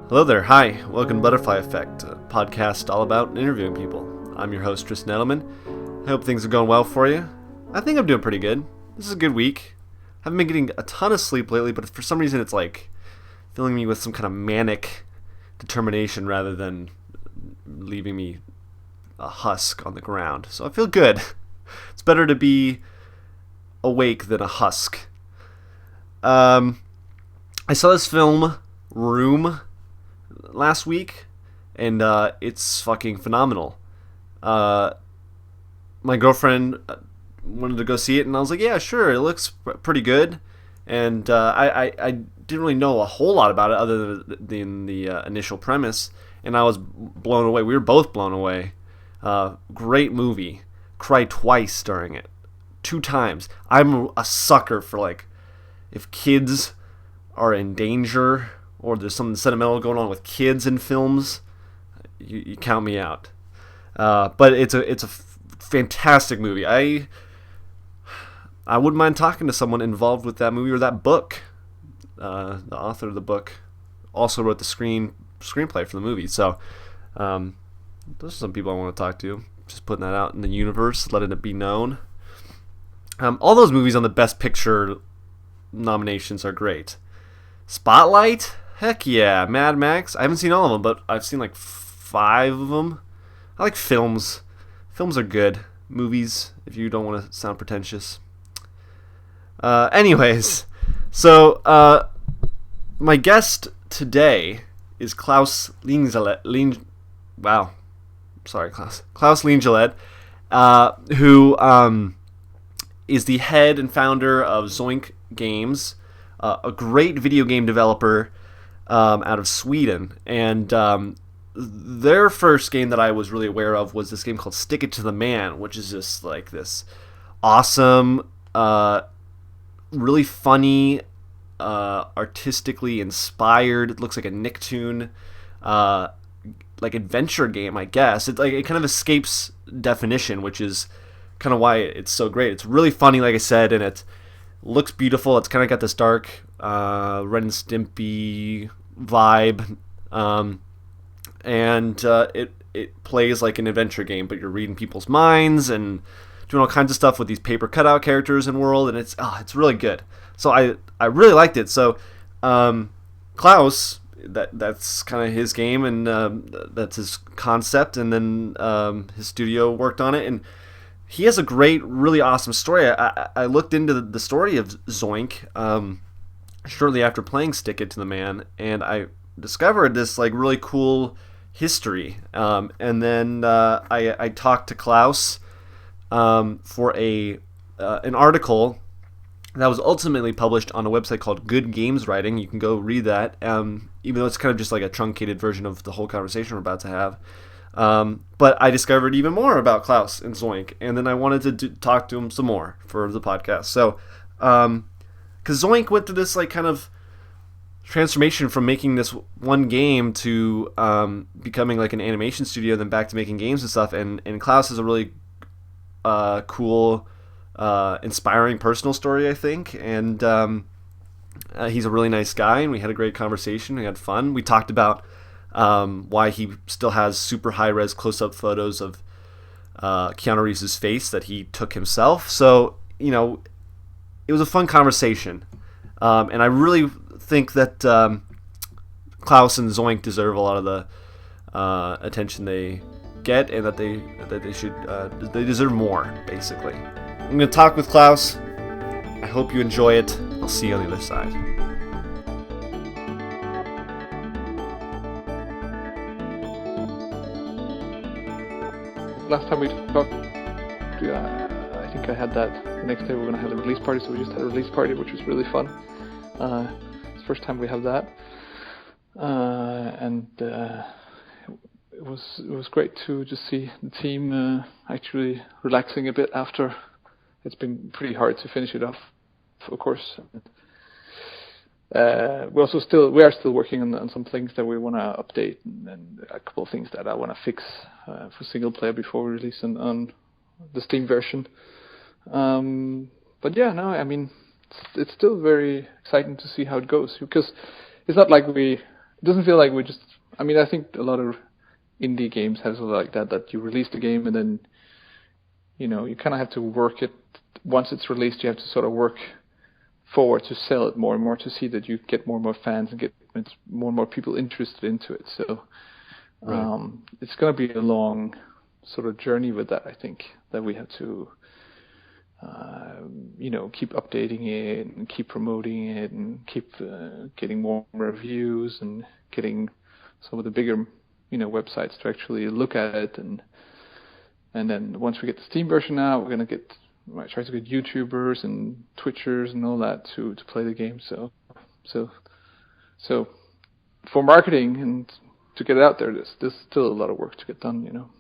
Hello there, hi, welcome to Butterfly Effect, a podcast all about interviewing people. I'm your host, Tristan Ettleman. I hope things are going well for you. I think I'm doing pretty good. This is a good week. I haven't been getting a ton of sleep lately, but for some reason it's like filling me with some kind of manic determination rather than leaving me a husk on the ground. So I feel good. It's better to be awake than a husk. I saw this film, Room, last week, and it's fucking phenomenal. My girlfriend wanted to go see it, and I was like, yeah, sure, it looks pretty good. And I didn't really know a whole lot about it other than the initial premise, and I was blown away. We were both blown away. Great movie. Cried twice during it. 2 times. I'm a sucker for, like, if kids are in danger or there's something sentimental going on with kids in films, you count me out. But it's a fantastic movie. I wouldn't mind talking to someone involved with that movie or that book. The author of the book also wrote the screenplay for the movie. So those are some people I want to talk to. Just putting that out in the universe, letting it be known. All those movies on the Best Picture nominations are great. Spotlight? Heck yeah. Mad Max? I haven't seen all of them, but I've seen like 5 of them. I like films. Films are good. Movies, if you don't want to sound pretentious. Anyways, so my guest today is Klaus Lyngeled. Wow. Sorry, Klaus. Klaus Lyngeled, who is the head and founder of Zoink Games, a great video game developer out of Sweden. And their first game that I was really aware of was this game called Stick It to the Man, which is just like this awesome, really funny, artistically inspired. It looks like a Nicktoon, like adventure game, I guess. It kind of escapes definition, which is kind of why it's so great. It's really funny, like I said, and it looks beautiful. It's kind of got this dark Ren and Stimpy vibe, and it plays like an adventure game, but you're reading people's minds and doing all kinds of stuff with these paper cutout characters and world, and it's really good. So I really liked it. So Klaus, that's kind of his game, and that's his concept, and then his studio worked on it, and he has a great, really awesome story. I looked into the story of Zoink shortly after playing Stick It to the Man, and I discovered this like really cool history. And then I talked to Klaus for an article that was ultimately published on a website called Good Games Writing. You can go read that, even though it's kind of just like a truncated version of the whole conversation we're about to have. But I discovered even more about Klaus and Zoink, and then I wanted to talk to him some more for the podcast. So, because Zoink went through this like kind of transformation from making this one game to becoming like an animation studio, then back to making games and stuff. And Klaus is a really cool, inspiring personal story, I think. And he's a really nice guy, and we had a great conversation. We had fun. We talked about why he still has super high-res close-up photos of Keanu Reeves' face that he took himself. So, it was a fun conversation. And I really think that Klaus and Zoink deserve a lot of the attention they get, and that they deserve more, basically. I'm going to talk with Klaus. I hope you enjoy it. I'll see you on the other side. Last time we talked, I think I had that. The next day we were going to have a release party, so we just had a release party, which was really fun. It's the first time we have that, and it was great to just see the team actually relaxing a bit after. It's been pretty hard to finish it off, of course. We are still working on some things that we want to update, and a couple of things that I want to fix for single player before we release on the Steam version. But yeah, no, I mean, it's still very exciting to see how it goes, because it's not like we it doesn't feel like we just. I mean, I think a lot of indie games have something like that. That you release the game and then, you know, you kind of have to work it. Once it's released, you have to sort of work forward to sell it more and more to see that you get more and more fans and get more and more people interested into it. So it's going to be a long sort of journey with that. I think that we have to, you know, keep updating it and keep promoting it and keep getting more reviews and getting some of the bigger, you know, websites to actually look at it. And then once we get the Steam version out, we're going to try to get YouTubers and Twitchers and all that to play the game. So for marketing and to get it out there, there's still a lot of work to get done, you know.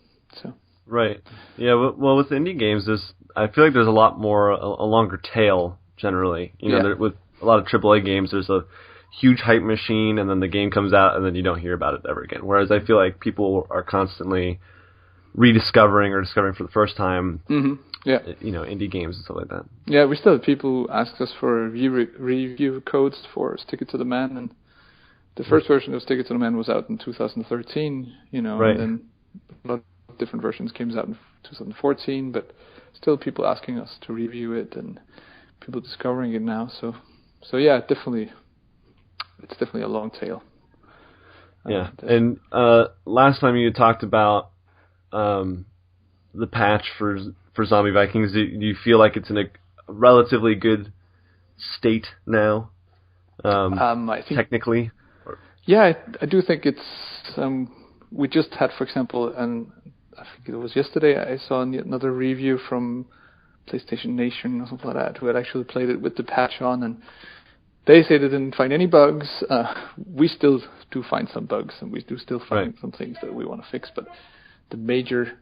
So. Right. Yeah. Well, with indie games, I feel like there's a lot more a longer tail generally. You know, with a lot of AAA games, there's a huge hype machine, and then the game comes out, and then you don't hear about it ever again. Whereas I feel like people are constantly rediscovering or discovering for the first time. Mm-hmm. Yeah. You know, indie games and stuff like that. Yeah, we still have people who ask us for review codes for Stick It to the Man, and the first version of Stick It to the Man was out in 2013. You know, right. And then a lot of different versions came out in 2014, but still people asking us to review it and people discovering it now. So yeah, definitely, it's definitely a long tail. Yeah, and last time you talked about the patch for Zombie Vikings. Do you feel like it's in a relatively good state now? I think technically. Yeah, I do think it's. We just had, for example, and I think it was yesterday, I saw another review from PlayStation Nation or something like that, who had actually played it with the patch on, and they say they didn't find any bugs. We still do find some bugs, and we do still find some things that we want to fix, but the major,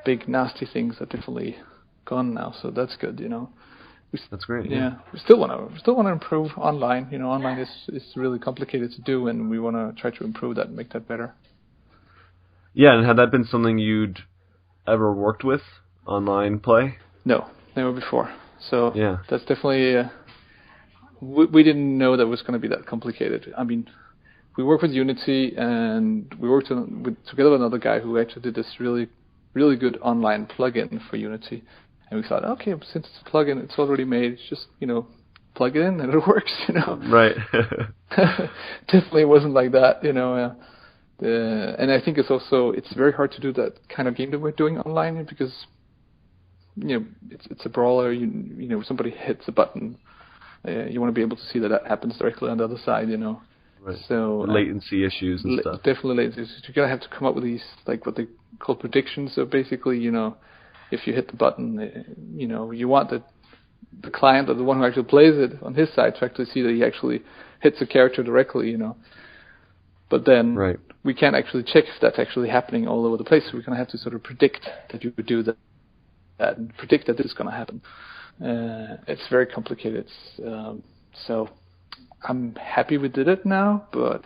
big, nasty things are definitely gone now, so that's good, you know. That's great. Yeah, we still want to improve online. You know, online is really complicated to do, and we want to try to improve that and make that better. Yeah, and had that been something you'd ever worked with, online play? No, never before. So yeah, that's definitely. We didn't know that was going to be that complicated. I mean, we work with Unity, and we worked together with another guy who actually did this really, really good online plugin for Unity. And we thought, okay, since it's a plugin, it's already made. It's just, you know, plug it in and it works, you know. Right. Definitely wasn't like that, you know. And I think it's very hard to do that kind of game that we're doing online because, you know, it's a brawler. You know, somebody hits a button. You want to be able to see that happens directly on the other side, you know. Right. So latency issues and stuff. Definitely latency issues. You're gonna have to come up with these, like what they call predictions. So basically, you know, if you hit the button, you know, you want the client or the one who actually plays it on his side to actually see that he actually hits a character directly, you know. But then we can't actually check if that's actually happening all over the place. So we're going to have to sort of predict that you would do that and predict that this is going to happen. It's very complicated. So I'm happy we did it now, but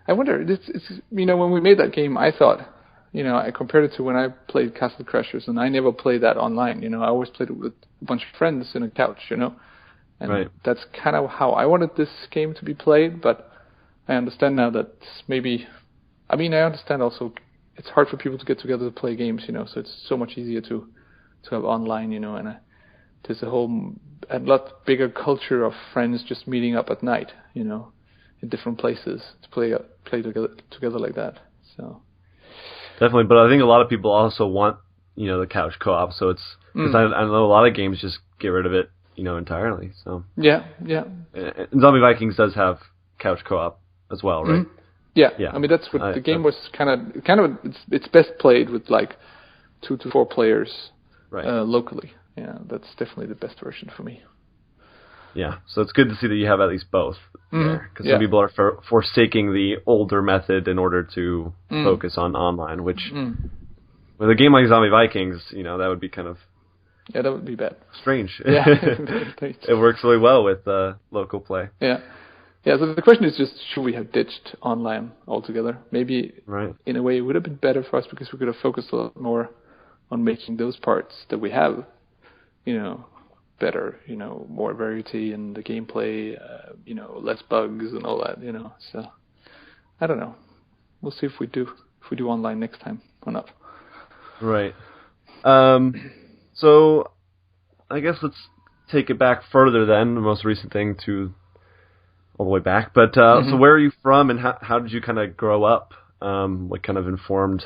I wonder, it's you know, when we made that game, I thought, you know, I compared it to when I played Castle Crashers, and I never played that online, you know, I always played it with a bunch of friends in a couch, you know, and that's kind of how I wanted this game to be played, but I understand now that maybe, I mean, I understand also it's hard for people to get together to play games, you know, so it's so much easier to have online, you know, and there's a lot bigger culture of friends just meeting up at night, you know, in different places to play together like that. So definitely, but I think a lot of people also want, you know, the couch co-op. So it's because I know a lot of games just get rid of it, you know, entirely. So yeah. And Zombie Vikings does have couch co-op as well, right? Mm-hmm. Yeah. I mean, that's what the game was kind of. It's best played with like 2 to 4 players locally. Yeah, that's definitely the best version for me. Yeah, so it's good to see that you have at least both there, because some people are forsaking the older method in order to focus on online, which with a game like Zombie Vikings, you know, that would be kind of that would be bad. Strange. Yeah, it works really well with local play. Yeah. So the question is just, should we have ditched online altogether? Maybe in a way it would have been better for us because we could have focused a lot more on making those parts that we have, you know, better, more variety in the gameplay, less bugs and all that, So I don't know. We'll see if we do online next time or not. Right. So I guess let's take it back further then, the most recent thing to all the way back. But so where are you from, and how did you kind of grow up? What kind of informed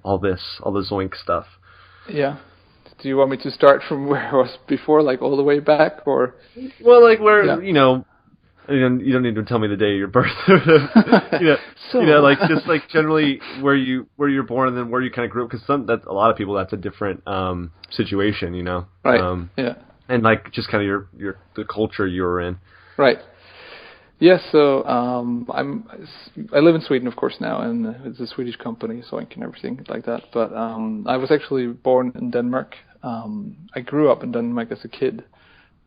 all the Zoink stuff? Yeah. Do you want me to start from where I was before, like all the way back, or? Well, like where, you don't need to tell me the day of your birth. Like just like generally where you're born and then where you kind of grew up, because that's a lot of people, that's a different situation, Right. Yeah. And like just kind of the culture you were in. Right. Yeah, so I live in Sweden, of course, now, and it's a Swedish company, Zoink and everything like that. But I was actually born in Denmark. I grew up in Denmark as a kid,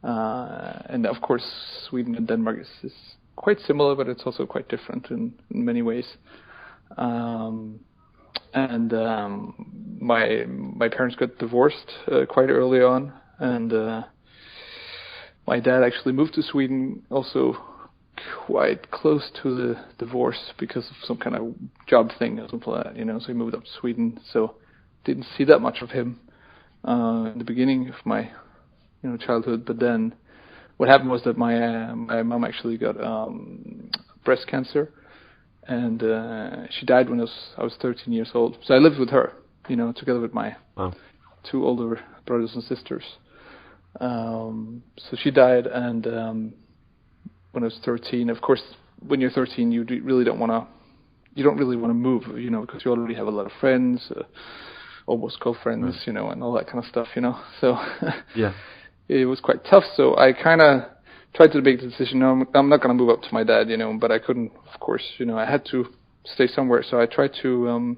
and of course, Sweden and Denmark is quite similar, but it's also quite different in many ways. My parents got divorced quite early on, and my dad actually moved to Sweden also quite close to the divorce because of some kind of job thing or something like that, so he moved up to Sweden, so didn't see that much of him in the beginning of my childhood. But then what happened was that my mom actually got breast cancer, and she died when I was 13 years old. So I lived with her, together with my two older brothers and sisters. So she died, and when I was 13, of course, when you're 13, you really don't want to move, because you already have a lot of friends, almost girlfriends, and all that kind of stuff, So yeah, it was quite tough. So I kind of tried to make the decision. No, I'm not going to move up to my dad, but I couldn't, of course, I had to stay somewhere. So I tried to,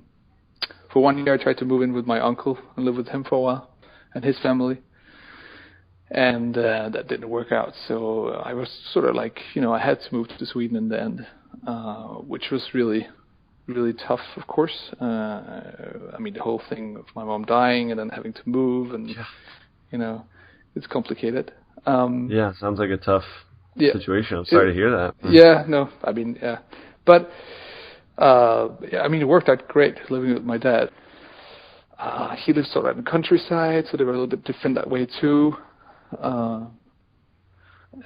for 1 year, I tried to move in with my uncle and live with him for a while and his family. And that didn't work out, so I was sort of like, I had to move to Sweden in the end, which was really, really tough, of course. The whole thing of my mom dying and then having to move, and it's complicated. Yeah, sounds like a tough situation. I'm sorry to hear that. Yeah, no, yeah, but it worked out great living with my dad. He lives sort of in the countryside, so they were a little bit different that way too.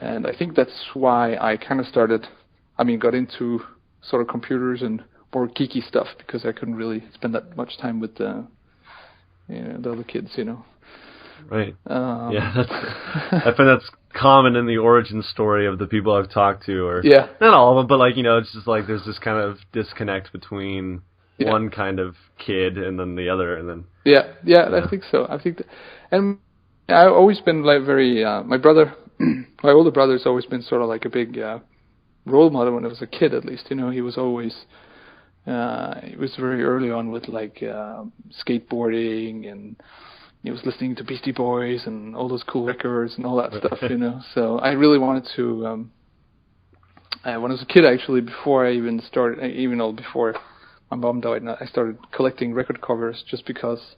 And I think that's why I kind of got into sort of computers and more geeky stuff, because I couldn't really spend that much time with the other kids, Right. I find that's common in the origin story of the people I've talked to, or not all of them, but it's just like there's this kind of disconnect between one kind of kid and then the other, and then I think so. I think and I've always been like very, my older brother's always been sort of like a big role model when I was a kid, at least. He was always, he was very early on with like skateboarding, and he was listening to Beastie Boys and all those cool records and all that stuff, So I really wanted to, when I was a kid, actually, before I even started, before my mom died, I started collecting record covers just because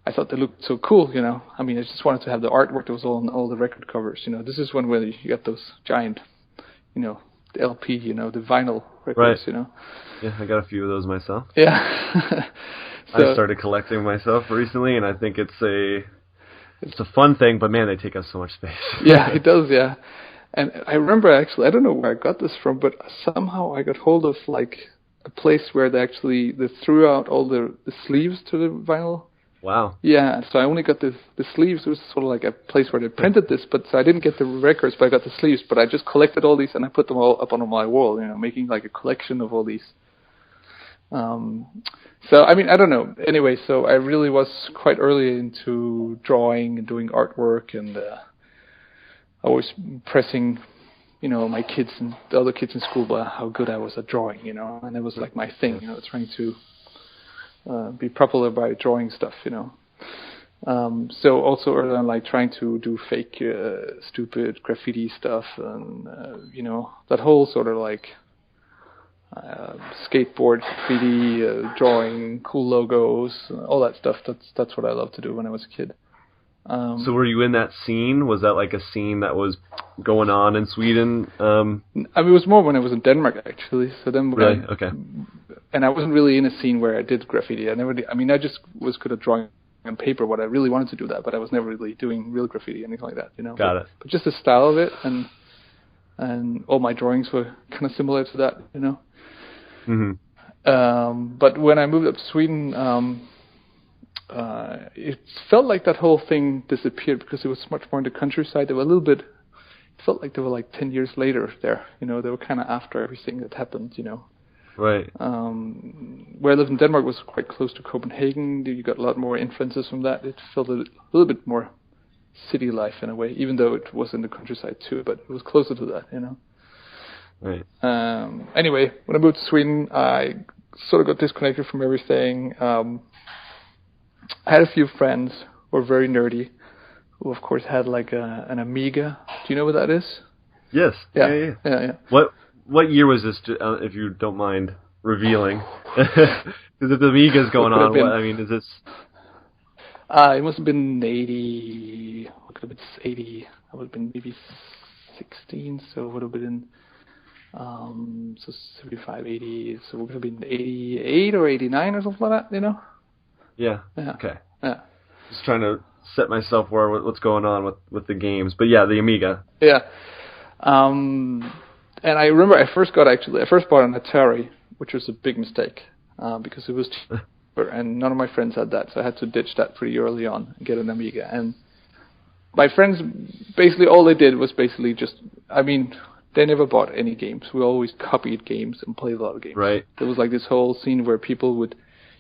I thought they looked so cool, I just wanted to have the artwork that was on all the record covers, This is when you got those giant, the LP, the vinyl records, right. Yeah, I got a few of those myself. Yeah. So, I started collecting myself recently, and I think it's a fun thing, but man, they take up so much space. Yeah, it does, yeah. And I remember, actually, I don't know where I got this from, but somehow I got hold of like a place where they threw out all the sleeves to the vinyl. Wow. Yeah, so I only got the sleeves. It was sort of like a place where they printed this, but so I didn't get the records, but I got the sleeves. But I just collected all these, and I put them all up on my wall, making like a collection of all these. So, I don't know. Anyway, so I really was quite early into drawing and doing artwork, and I was pressing, my kids and the other kids in school about how good I was at drawing, and it was like my thing, trying to be popular by drawing stuff, So also early on, like trying to do fake, stupid graffiti stuff, and that whole sort of like skateboard graffiti, drawing cool logos, all that stuff. That's what I loved to do when I was a kid. So were you in that scene? Was that like a scene that was going on in Sweden? I mean, it was more when I was in Denmark, actually. So then, Really? Okay. And I wasn't really in a scene where I did graffiti. I mean, I just was good at drawing on paper. What I really wanted to do that, but I was never really doing real graffiti, anything like that. Got it. But just the style of it, and all my drawings were kind of similar to that. Mm-hmm. But when I moved up to Sweden, it felt like that whole thing disappeared because it was much more in the countryside. They were a little bit. It felt like they were like 10 years later there. They were kind of after everything that happened. Right. Where I lived in Denmark was quite close to Copenhagen. You got a lot more influences from that. It felt a little bit more city life in a way, even though it was in the countryside too. But it was closer to that. Right. Anyway, when I moved to Sweden, I sort of got disconnected from everything. I had a few friends who were very nerdy, who of course had like an Amiga. Do you know what that is? Yes. Yeah. What year was this, if you don't mind revealing? Because if the Amiga's going on, is this... it must have been 80... What could have been 80? I would have been maybe 16, so it would have been... so 75, 80, so it would have been 88 or 89 or something like that, Yeah. Yeah. Okay. Yeah. Just trying to set myself what's going on with the games. But yeah, the Amiga. Yeah. And I remember I first bought an Atari, which was a big mistake, because it was cheaper, and none of my friends had that, so I had to ditch that pretty early on and get an Amiga. And my friends, basically all they did was they never bought any games. We always copied games and played a lot of games. Right. There was like this whole scene where you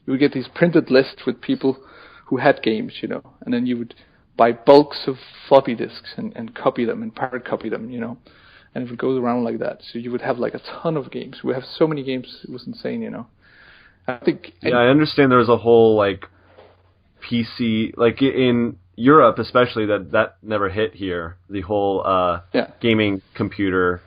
would get these printed lists with people who had games, and then you would buy bulks of floppy disks and copy them and pirate copy them, and it would go around like that. So you would have like a ton of games. We have so many games, it was insane, I think. Yeah, I understand there was a whole like PC, like in Europe especially, that never hit here. The whole gaming computer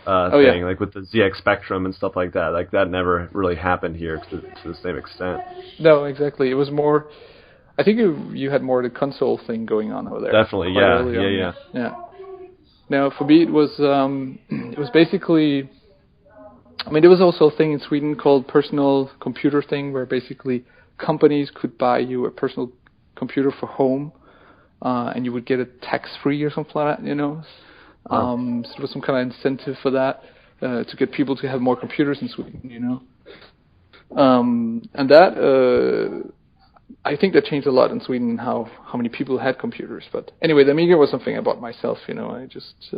thing, like with the ZX Spectrum and stuff like that. Like that never really happened here to the same extent. No, exactly. It was more. I think you had more the console thing going on over there. Definitely, yeah. Now, for me, it was basically. I mean, there was also a thing in Sweden called personal computer thing, where basically companies could buy you a personal computer for home, and you would get it tax-free or something like that, Wow. So there was some kind of incentive for that, to get people to have more computers in Sweden, and that, I think that changed a lot in Sweden, how many people had computers. But anyway, the Amiga was something I bought myself, I just,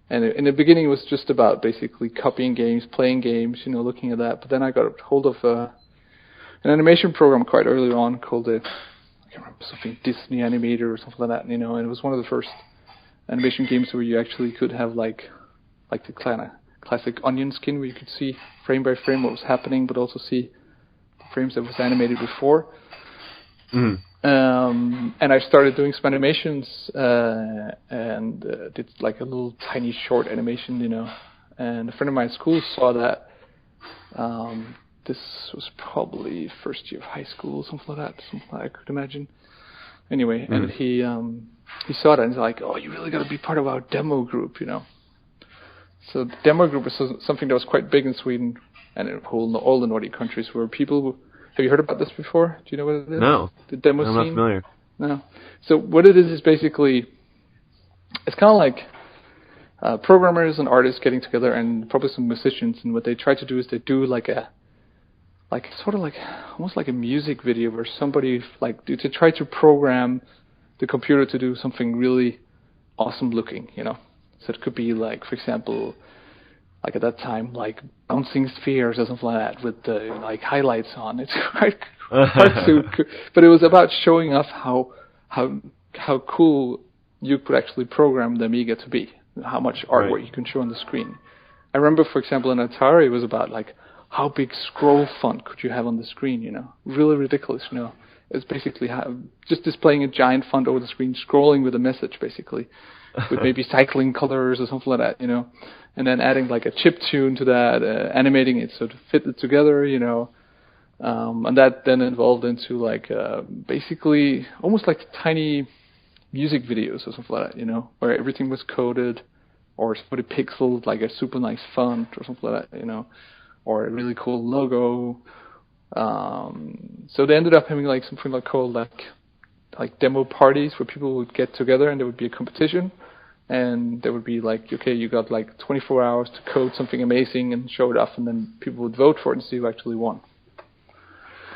and in the beginning it was just about basically copying games, playing games, looking at that. But then I got a hold of an animation program quite early on called I can't remember, something Disney Animator or something like that, and it was one of the first animation games where you actually could have like the kind of classic onion skin, where you could see frame by frame what was happening, but also see the frames that was animated before. Mm. And I started doing some animations, and did like a little tiny short animation, and a friend of mine at school saw that. This was probably first year of high school, something like that, I could imagine. Anyway, and he saw that and he's like, "Oh, you really got to be part of our demo group, So the demo group was something that was quite big in Sweden and in all the Nordic countries, where people. Have you heard about this before? Do you know what it is? No. The demo I'm scene? not familiar. No. So what it is basically, it's kind of like programmers and artists getting together, and probably some musicians, and what they try to do is they do almost like a music video where somebody to try to program the computer to do something really awesome looking, So it could be like, for example, like at that time, like bouncing spheres or something like that with like highlights on. It's quite hard to, but it was about showing off how cool you could actually program the Amiga to be, how much artwork you can show on the screen. I remember, for example, in Atari, it was about like how big scroll font could you have on the screen, really ridiculous, It's basically just displaying a giant font over the screen, scrolling with a message, basically, with maybe cycling colors or something like that, and then adding like a chip tune to that, animating it so to fit it together, And that then evolved into like basically almost like tiny music videos or something like that, you know, where everything was coded or somebody pixeled like a super nice font or something like that, you know, or a really cool logo. So they ended up having like something like called like demo parties where people would get together and there would be a competition, and there would be like, okay, you got like 24 hours to code something amazing and show it off, and then people would vote for it and see who actually won.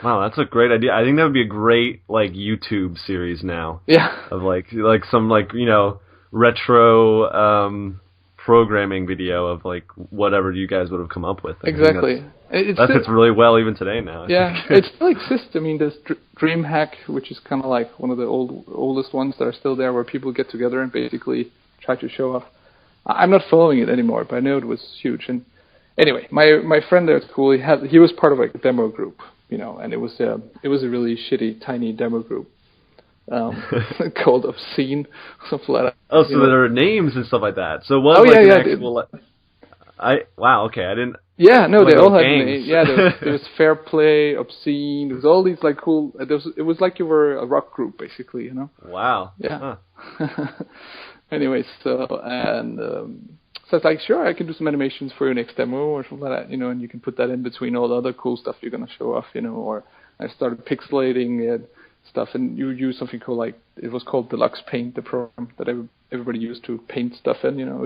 Wow, that's a great idea. I think that would be a great like YouTube series now. Yeah. Of like some like, you know, retro programming video of like whatever you guys would have come up with. Exactly. That fits really well even today now. Yeah, it still exists. I mean, there's DreamHack, which is kind of like one of the oldest ones that are still there, where people get together and basically try to show off. I'm not following it anymore, but I know it was huge. And anyway, my friend there at school, he was part of like a demo group, you know, and it was a really shitty tiny demo group. Called Obscene, something like that. Oh, so there are names and stuff like that. So it was actual. Wow, okay, I didn't. Yeah, no, they all had names. names. Yeah, there was Fair Play, Obscene. There was all these like cool. It was like you were a rock group, basically, you know. Wow. Yeah. Huh. Anyway, so it's like, sure, I can do some animations for your next demo or something like that, you know, and you can put that in between all the other cool stuff you're gonna show off, you know. Or I started pixelating stuff, and you use something called like, it was called Deluxe Paint, the program that everybody used to paint stuff in, you know.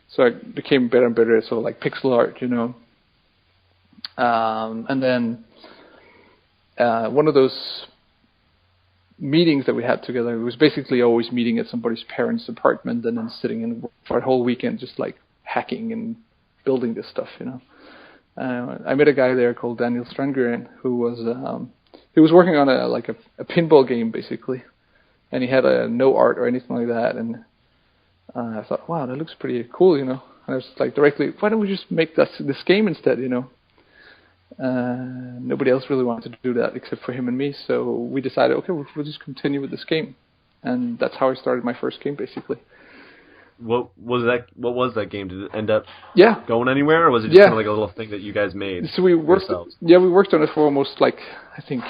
So it became better and better, sort of like pixel art, you know. And then one of those meetings that we had together, it was basically always meeting at somebody's parents' apartment and then sitting in for a whole weekend just like hacking and building this stuff, you know. I met a guy there called Daniel Strandgren who was working on a pinball game basically, and he had no art or anything like that, and I thought, wow, that looks pretty cool, you know. And I was like directly, why don't we just make this game instead, you know? Nobody else really wanted to do that except for him and me, so we decided, okay, we'll just continue with this game, and that's how I started my first game basically. What was that game? Did it end up going anywhere, or was it just kind of like a little thing that you guys made? So we worked on it for almost like, I think,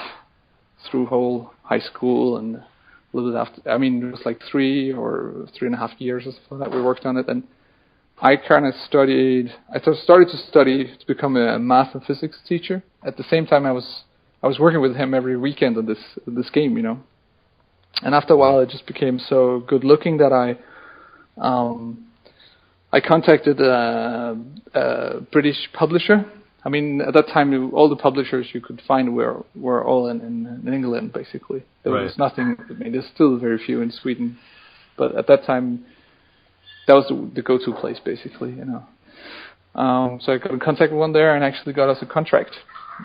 through whole high school and a little bit after. I mean, it was like 3 or 3.5 years or something like that we worked on it, and I kind of started to study to become a math and physics teacher. At the same time, I was working with him every weekend on this game, you know. And after a while, it just became so good looking that I contacted a British publisher. I mean, at that time, all the publishers you could find were all in England, basically. There was nothing. I mean, there's still very few in Sweden, but at that time, that was the go-to place, basically, you know. So I got in contact with one there and actually got us a contract.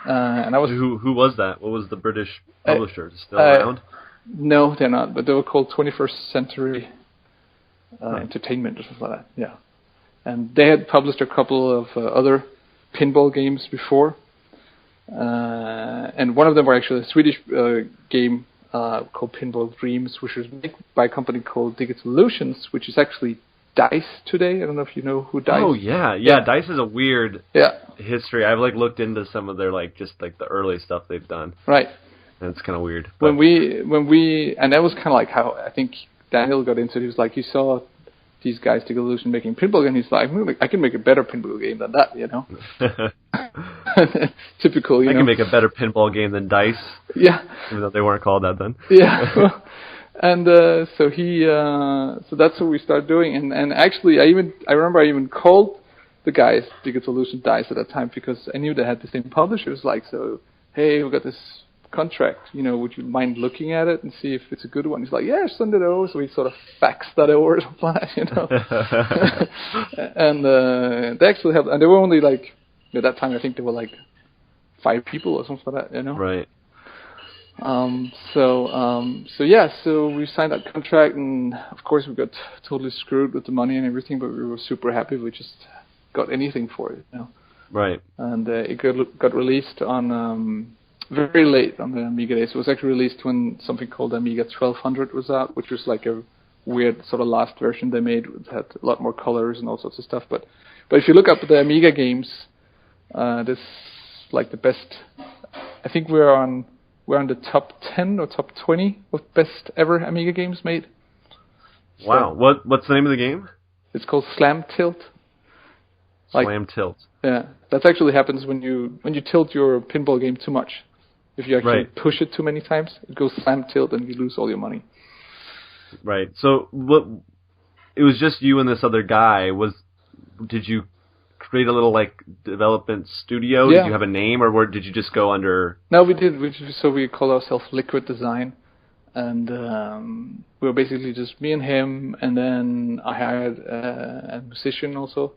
And I was. Who was that? What was the British publisher? Still around? No, they're not. But they were called 21st Century Entertainment or something like that. Yeah. And they had published a couple of other pinball games before. And one of them were actually a Swedish game called Pinball Dreams, which was made by a company called Digital Illusions, which is actually DICE today. I don't know if you know who DICE. Oh yeah. DICE is a weird history. I've like looked into some of their just the early stuff they've done. Right. And it's kind of weird. When we and that was kind of like how I think Daniel got into it. He was like, he saw these guys, Digital Illusion, making pinball game. He's like, I can make a better pinball game than that, you know. Typical, you know. I can make a better pinball game than DICE. Yeah. Even though they weren't called that then. Yeah. And so that's what we started doing. And actually, I remember I even called the guys, Digital Illusion DICE at that time, because I knew they had the same publishers. Like, so, hey, we got this contract, you know, would you mind looking at it and see if it's a good one? He's like, yeah, send it over. So we sort of faxed that over, you know. And they actually helped. And they were only like, at that time, I think there were like 5 people or something like that, you know. Right. So we signed that contract, and of course we got totally screwed with the money and everything, but we were super happy we just got anything for it, you know. Right. And it got released on very late on the Amiga days. It was actually released when something called Amiga 1200 was out, which was like a weird sort of last version they made. It had a lot more colors and all sorts of stuff. But if you look up the Amiga games, this like the best I think we're on the top 10 or top 20 of best ever Amiga games made. Wow. What's the name of the game? It's called Slam Tilt. Slam Tilt. Yeah, that actually happens when you tilt your pinball game too much. If you actually push it too many times, it goes slam tilt and you lose all your money. Right. So it was just you and this other guy. Did you create a little development studio? Yeah. Did you have a name, or did you just go under? No, we did. So we call ourselves Liquid Design, and we were basically just me and him. And then I hired a musician also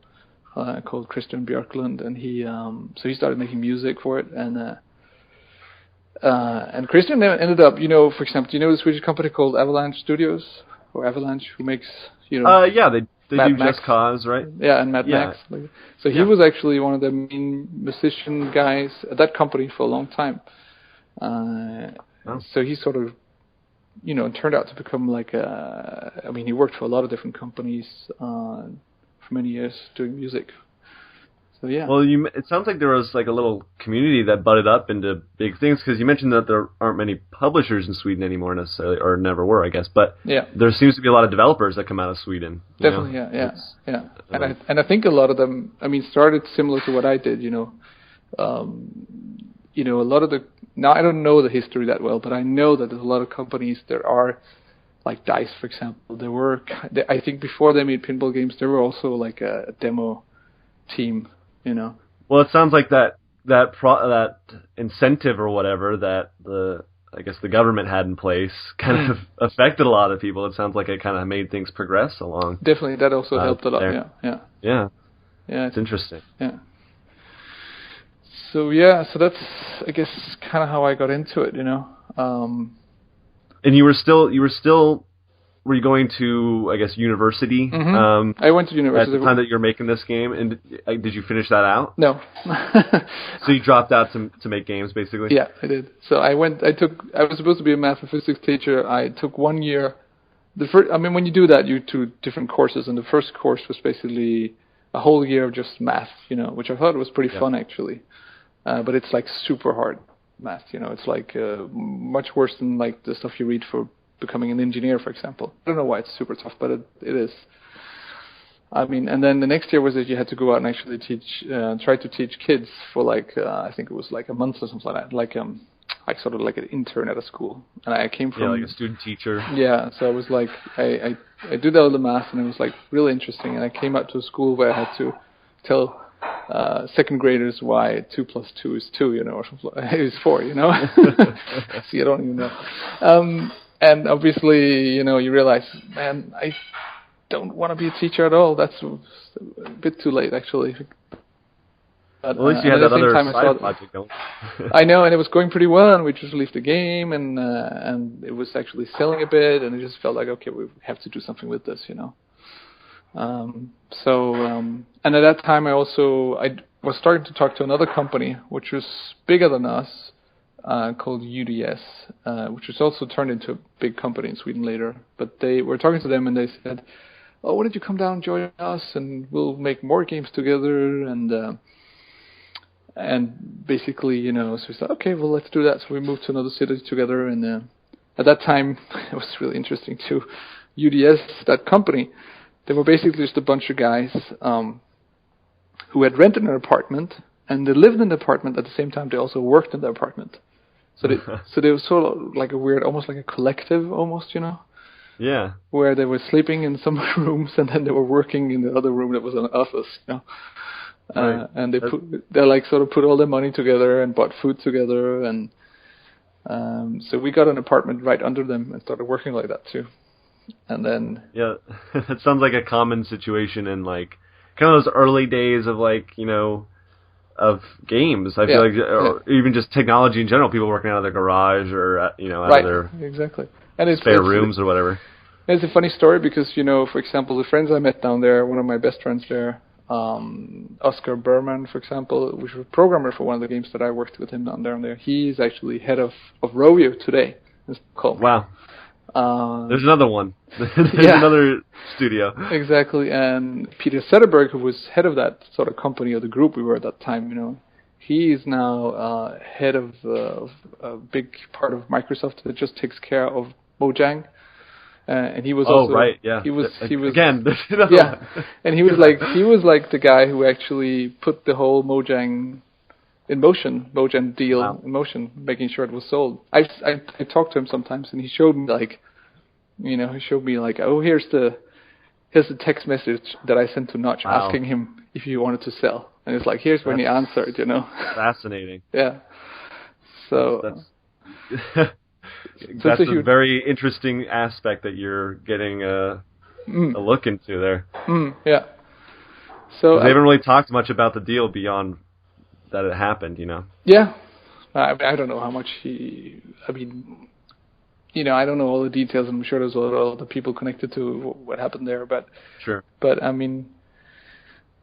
called Tristan Ettleman, and he started making music for it. And Christian ended up, for example, do you know the Swedish company called Avalanche Studios or Avalanche, who makes, yeah, they do Max. Just Cause, right? Yeah, and Mad Max. So he was actually one of the main musician guys at that company for a long time. So he sort of, turned out to become he worked for a lot of different companies for many years doing music. So yeah. Well, it sounds like there was a little community that budded up into big things, because you mentioned that there aren't many publishers in Sweden anymore necessarily, or never were, I guess. But there seems to be a lot of developers that come out of Sweden. Definitely, yeah. And I think a lot of them, started similar to what I did. A lot of now I don't know the history that well, but I know that there's a lot of companies there are. Like DICE, for example, I think before they made pinball games, there were also a demo team. Well, it sounds like that incentive or whatever that I guess the government had in place kind of affected a lot of people. It sounds like it kind of made things progress along. Definitely, that also helped a lot. There. Yeah. It's interesting. Yeah. So that's, I guess, kind of how I got into it. And you were you going to, I guess, university? Mm-hmm. I went to university at the time that you're making this game, and did you finish that out? No. So you dropped out to make games, basically? Yeah, I did. So I was supposed to be a math and physics teacher. I took 1 year. When you do that, you do different courses, and the first course was basically a whole year of just math, which I thought was pretty fun actually. But it's super hard math, it's much worse than the stuff you read for becoming an engineer, for example. I don't know why it's super tough, but it is. And then the next year was that you had to go out and actually try to teach kids for I think it was a month or something like that, sort of like an intern at a school. And I came from like a student teacher. Yeah, so I was I did all the math, and it was really interesting. And I came out to a school where I had to tell second graders why 2 + 2 is 2, or something. It was 4, See, I don't even know. And obviously, you realize, man, I don't want to be a teacher at all. That's a bit too late, actually. But, at least you had that other side project going. I know, and it was going pretty well, and we just released the game, and it was actually selling a bit, and it just felt like, okay, we have to do something with this, and at that time I was starting to talk to another company which was bigger than us, called UDS, which was also turned into a big company in Sweden later. But they were talking to them, and they said, "Oh, why don't you come down and join us, and we'll make more games together." And basically, so we said, "Okay, well, let's do that." So we moved to another city together, and at that time it was really interesting too. UDS, that company, they were basically just a bunch of guys who had rented an apartment, and they lived in the apartment at the same time. They also worked in the apartment. So they were sort of like a weird, almost like a collective, almost, Yeah. Where they were sleeping in some rooms, and then they were working in the other room that was an office, Right. And they sort of put all their money together and bought food together, and so we got an apartment right under them and started working like that too. And then it sounds like a common situation in kind of those early days of of games. I feel or even just technology in general. People working out of their garage or out of their exactly. And it's spare rooms or whatever. It's a funny story because for example, the friends I met down there, one of my best friends there, Oscar Berman, for example, which was a programmer for one of the games that I worked with him down there. He's actually head of Rovio today. It's called. Wow. There's another one. There's another studio. Exactly. And Peter Zetterberg, who was head of that sort of company or the group we were at that time, He is now head of a big part of Microsoft that just takes care of Mojang. And he was also right, yeah. he was again yeah, and he was like the guy who actually put the whole Mojang deal Wow. in motion, making sure it was sold. I talked to him sometimes, and he showed me oh, here's the text message that I sent to Notch Wow. asking him if he wanted to sell, and it's like, here's when he answered, Fascinating. Yeah. So that's a very interesting aspect that you're getting a look into there. Yeah. So they haven't really talked much about the deal beyond that it happened, Yeah. I don't know how much I don't know all the details. I'm sure there's a lot of other people connected to what happened there, but sure. But I mean,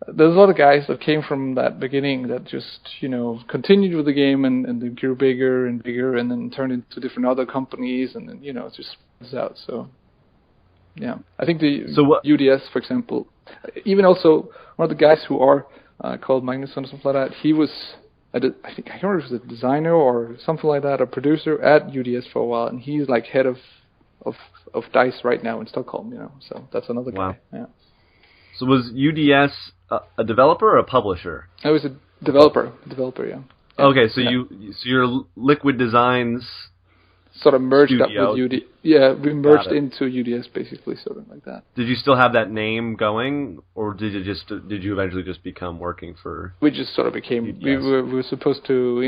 there's a lot of guys that came from that beginning that just continued with the game and they grew bigger and bigger and then turned into different other companies and then it just spreads out. So yeah, I think UDS, for example, even also one of the guys who are called Magnus and stuff like that, he was I can't remember if he was a designer or something like that, a producer at UDS for a while, and he's like head of DICE right now in Stockholm. So that's another guy. Yeah. So was UDS a developer or a publisher? I was a developer. Yeah. Okay, so your Liquid Designs sort of merged studio. up with UD. Yeah, we merged into UDS basically, sort of like that. Did you still have that name going, or did you eventually just become working for? We just sort of became. UDS? We were supposed to,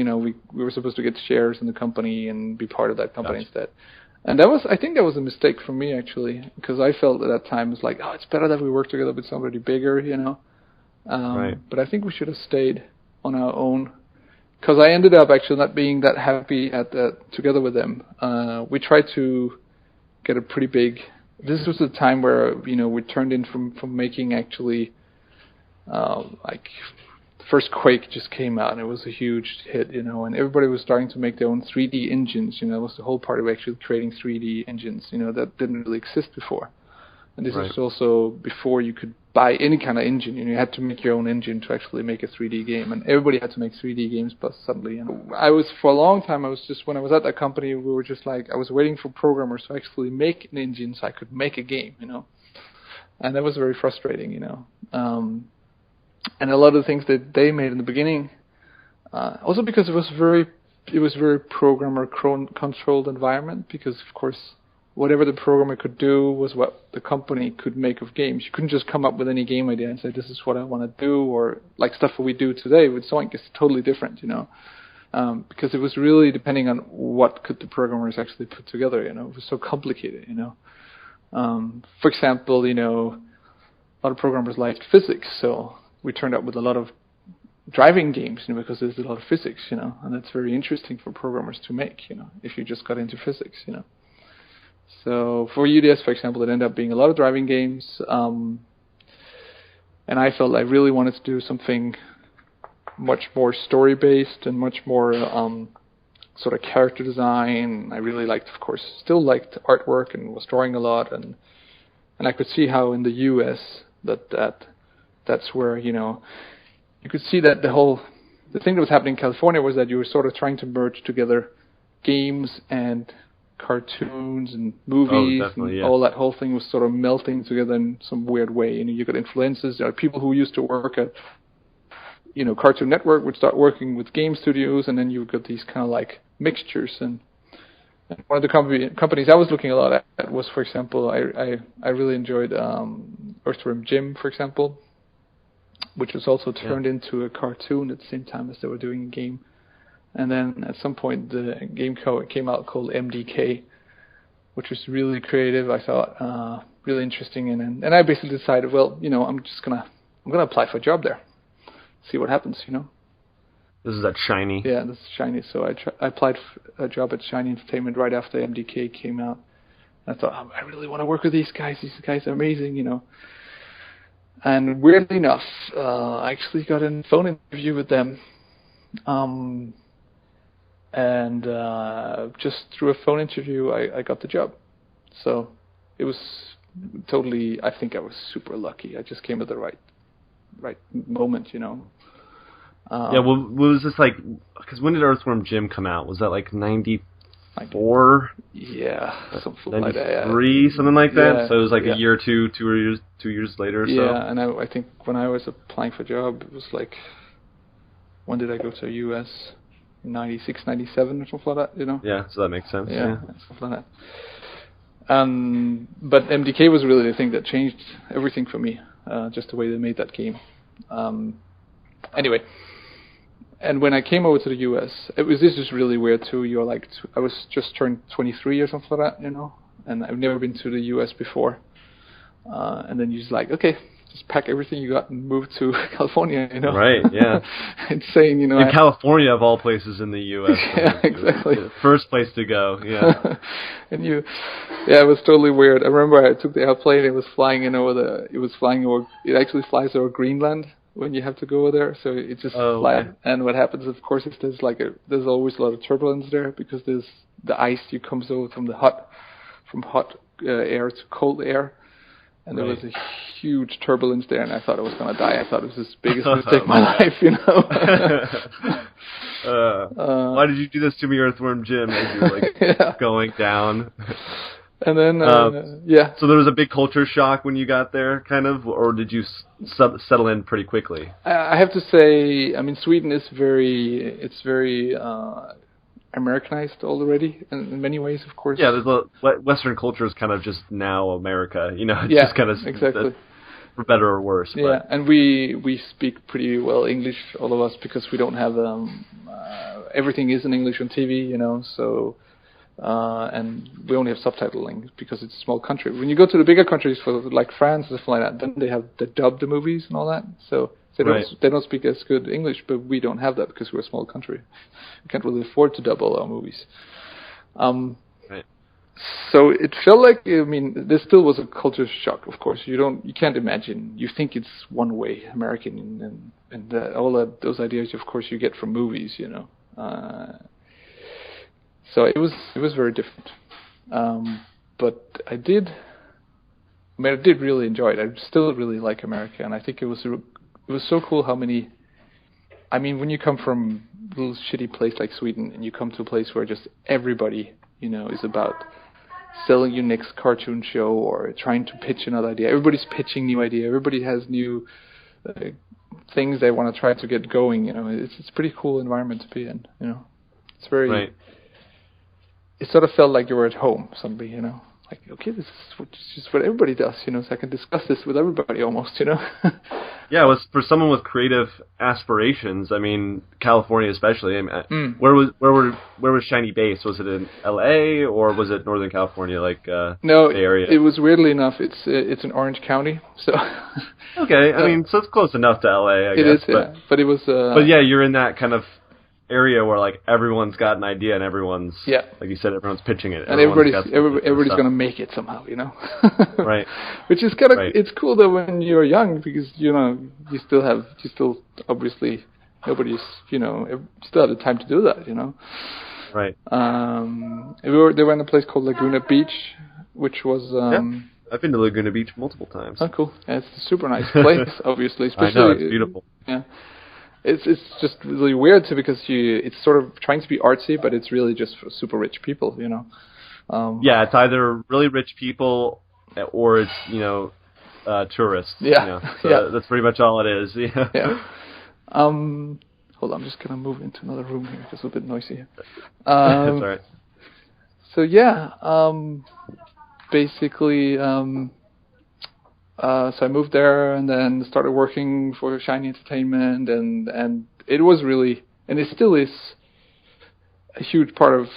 we were supposed to get shares in the company and be part of that company instead. And I think that was a mistake for me actually, because I felt at that time it's like, oh, it's better that we work together with somebody bigger, Right. But I think we should have stayed on our own, because I ended up actually not being that happy together with them. We tried to get a pretty big. This was the time where we turned in from making actually like. First Quake just came out and it was a huge hit, and everybody was starting to make their own 3D engines. It was the whole part of actually creating 3D engines, that didn't really exist before. And this was also before you could buy any kind of engine. You had to make your own engine to actually make a 3D game, and everybody had to make 3D games. But suddenly, for a long time, when I was at that company, we were just like, I was waiting for programmers to actually make an engine so I could make a game, and that was very frustrating, And a lot of the things that they made in the beginning, also because it was very programmer controlled environment, because of course whatever the programmer could do was what the company could make of games. You couldn't just come up with any game idea and say, this is what I want to do, or like stuff that we do today with Zoink is totally different, because it was really depending on what could the programmers actually put together, it was so complicated, For example, a lot of programmers liked physics, so we turned up with a lot of driving games, because there's a lot of physics, and that's very interesting for programmers to make, if you just got into physics, So for UDS, for example, it ended up being a lot of driving games, and I felt I really wanted to do something much more story-based and much more sort of character design. I really still liked artwork and was drawing a lot, and I could see how in the US that's where, you could see that the thing that was happening in California was that you were sort of trying to merge together games and cartoons and movies, and all that whole thing was sort of melting together in some weird way. You got influences. There are people who used to work at, Cartoon Network would start working with game studios, and then you got these kind of like mixtures. And one of the companies I was looking a lot at was, for example, I really enjoyed Earthworm Jim, for example, which was also turned into a cartoon at the same time as they were doing a game. And then at some point the game came out called MDK, which was really creative, I thought, really interesting. And I basically decided, well, I'm gonna apply for a job there, see what happens, This is at Shiny. Yeah, this is Shiny. So I applied for a job at Shiny Entertainment right after MDK came out. And I thought, I really want to work with these guys. These guys are amazing, And weirdly enough, I actually got a phone interview with them. And just through a phone interview, I got the job. So it was I think I was super lucky. I just came at the right moment, Yeah, well, was this like? Because when did Earthworm Jim come out? Was that like 94? Yeah, something like that. 93, something like that. Yeah, So it was like yeah. a year or two years later or so. Yeah, and I think when I was applying for a job, it was like, when did I go to the U.S.? 96, 97 or something like that, you know? Yeah, so that makes sense. Yeah, something like that. But MDK was really the thing that changed everything for me, just the way they made that game. Anyway, and when I came over to the U.S., this is really weird too. You're like, I was just turned 23 or something like that, you know, and I've never been to the U.S. before. And then you're just like, okay, just pack everything you got and move to California, you know. Right, yeah. Insane, you know. In California, of all places in the U.S. Yeah, exactly. First place to go, yeah. And it was totally weird. I remember I took the airplane, it was flying it actually flies over Greenland when you have to go over there, so it just flies. Okay. And what happens, of course, is there's always a lot of turbulence there, because there's the ice comes over from hot air to cold air. And there was a huge turbulence there, and I thought I was going to die. I thought it was the biggest mistake of my life, you know. Why did you do this to me, Earthworm Jim, as you were going down? And then, So there was a big culture shock when you got there, kind of, or did you settle in pretty quickly? I have to say, I mean, Sweden is very Americanized already in many ways, of course. Yeah, Western culture is kind of just now America, you know. It's just kind of exactly, for better or worse. Yeah, but. And we speak pretty well English, all of us, because we don't have everything is in English on TV, you know. So and we only have subtitling because it's a small country. When you go to the bigger countries, for like France and stuff like that, then they dub the movies and all that. So. They don't speak as good English, but we don't have that because we're a small country. We can't really afford to dub all our movies. So it felt like, I mean, there still was a culture shock, of course. You can't imagine. You think it's one way, American, and all those ideas, of course, you get from movies, you know. So it was very different. But I did really enjoy it. I still really like America, and I think it was so cool how many. I mean, when you come from a little shitty place like Sweden and you come to a place where just everybody, you know, is about selling you next cartoon show or trying to pitch another idea. Everybody's pitching new idea. Everybody has new things they want to try to get going. You know, it's a pretty cool environment to be in. You know, it's very. Right. It sort of felt like you were at home. Somebody, you know. Like, okay, this is just what everybody does, you know, so I can discuss this with everybody almost, you know. Yeah, it was for someone with creative aspirations. I mean, California especially. I mean, where was Shiny based? Was it in L.A. or was it Northern California, like no, Bay Area? It was weirdly enough. It's in Orange County, so. Okay, I mean, so it's close enough to L.A. I guess. It is, yeah. But it was. But yeah, you're in that kind of area where like everyone's got an idea and everyone's like you said, everyone's pitching it, and everybody's going to make it somehow, you know. Right. Which is kind of it's cool though when you're young, because you know you still obviously nobody's, you know, still have the time to do that, you know. Right. They were in a place called Laguna Beach, which was I've been to Laguna Beach multiple times. Oh, cool. Yeah, it's a super nice place, obviously. Especially, I know, it's beautiful. Yeah. It's just really weird too, because it's sort of trying to be artsy, but it's really just for super rich people, you know. Yeah, it's either really rich people or it's, you know, tourists. Yeah, you know? So that's pretty much all it is. Yeah. Yeah. Hold on, I'm just gonna move into another room here. It's a bit noisy here. That's all right. So yeah, basically. So I moved there and then started working for Shiny Entertainment, and it was really, and it still is, a huge part of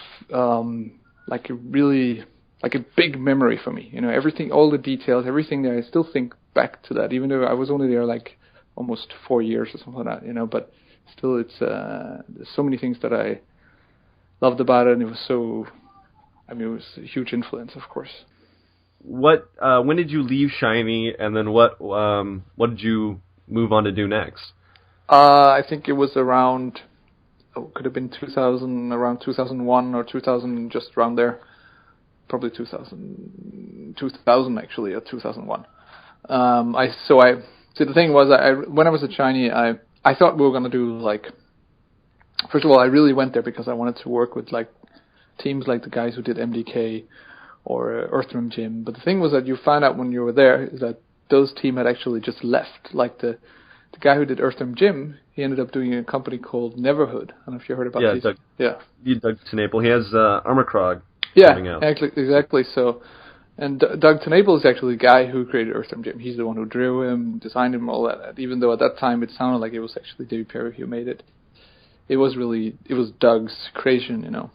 like a big memory for me. You know, everything, all the details, everything there. I still think back to that, even though I was only there like almost 4 years or something like that. You know, but still, it's there's so many things that I loved about it, and it was so. I mean, it was a huge influence, of course. When did you leave Shiny, and then what did you move on to do next? I think it was around, could have been around 2001 or 2000, just around there. Probably 2000 actually, or 2001. So the thing was, when I was at Shiny, I I thought we were going to do like, first of all, I really went there because I wanted to work with like teams like the guys who did MDK or Earthworm Jim. But the thing was that you found out when you were there is that those team had actually just left. Like the guy who did Earthworm Jim, he ended up doing a company called Neverhood. I don't know if you heard about these. Doug, Yeah, Doug Tenable. He has Armorkrog coming out. Yeah, exactly. So, and Doug Tenable is actually the guy who created Earthworm Jim. He's the one who drew him, designed him, all that. Even though at that time it sounded like it was actually David Perry who made it. It was Doug's creation, you know.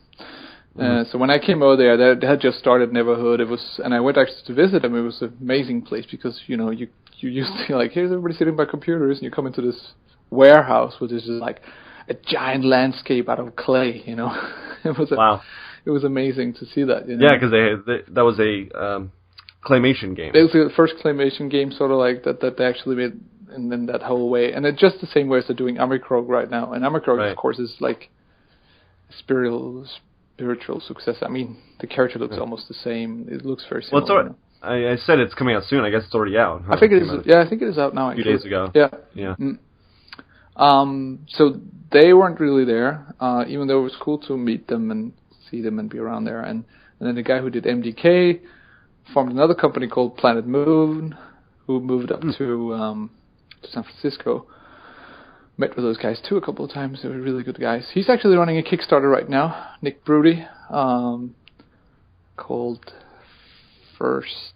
So when I came over there, they had just started Neverhood. And I went actually to visit them. It was an amazing place because you know you used to like, here's everybody sitting by computers, and you come into this warehouse which is just like a giant landscape out of clay. You know, Wow. It was amazing to see that. You know? Yeah, because that was a claymation game. It was the first claymation game, sort of like that they actually made, and then that whole way, and it's just the same way as they're doing Armorkrog right now. And Armorkrog, of course, is like spiritual success. I mean, the character looks almost the same. It looks very similar. Well, it's I said it's coming out soon. I guess it's already out. Huh? I think it is. Yeah, I think it is out now. A few days ago. Yeah. Yeah. So they weren't really there, even though it was cool to meet them and see them and be around there. And then the guy who did MDK formed another company called Planet Moon, who moved up to San Francisco. Met with those guys too a couple of times. They were really good guys. He's actually running a Kickstarter right now, Nick Broody, called First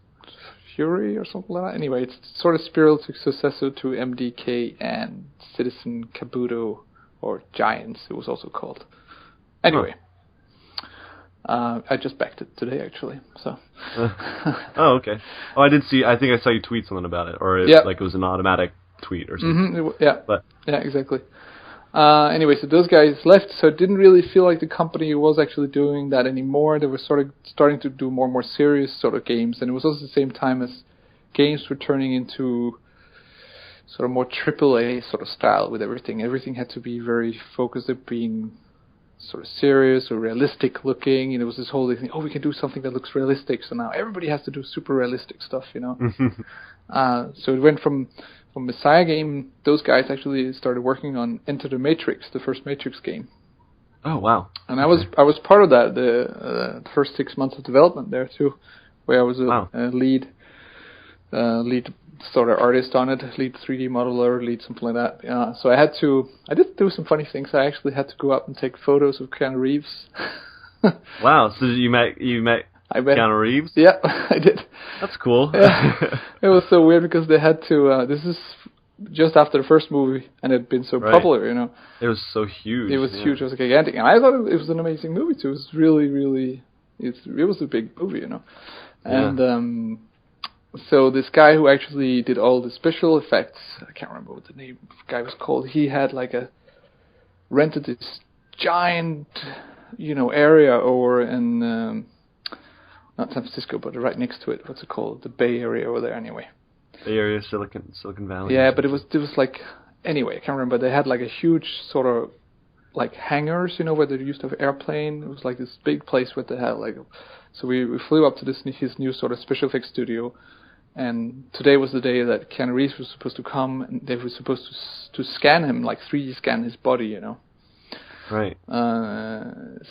Fury or something like that. Anyway, it's sort of spiritual successor to MDK and Citizen Kabuto, or Giants, it was also called. Anyway, I just backed it today, actually. So. Oh, okay. Oh, I did see. I think I saw you tweet something about it, or like it was an automatic tweet or something. Yeah, exactly. Anyway, so those guys left, so it didn't really feel like the company was actually doing that anymore. They were sort of starting to do more and more serious sort of games, and it was also the same time as games were turning into sort of more AAA sort of style with everything. Everything had to be very focused on being sort of serious or realistic looking. And it was this whole thing, we can do something that looks realistic, so now everybody has to do super realistic stuff, you know. So it went from Messiah game, those guys actually started working on Enter the Matrix, the first Matrix game. Oh, wow. And I was part of that, the first 6 months of development there too, where I was a lead sort of artist on it, lead 3D modeler, lead something like that. So I did do some funny things. I actually had to go up and take photos of Keanu Reeves. Wow, so you met Keanu Reeves? Yeah, I did. That's cool. Yeah. It was so weird because they had to, this is just after the first movie, and it had been so popular, you know. It was so huge. It was huge, it was gigantic, and I thought it was an amazing movie too. It was really, really, it was a big movie, you know. And so this guy who actually did all the special effects, I can't remember what the name of the guy was called, he had rented this giant, you know, area over in, not San Francisco, but right next to it, what's it called, the Bay Area over there anyway. Bay Area, Silicon Valley. Yeah, but it was like, anyway, I can't remember, they had like a huge sort of, like hangars, you know, where they used to have airplane. It was like this big place where they had so we flew up to his new sort of special effects studio. And today was the day that Keanu Reeves was supposed to come, and they were supposed to scan him, like 3D scan his body, you know. Right.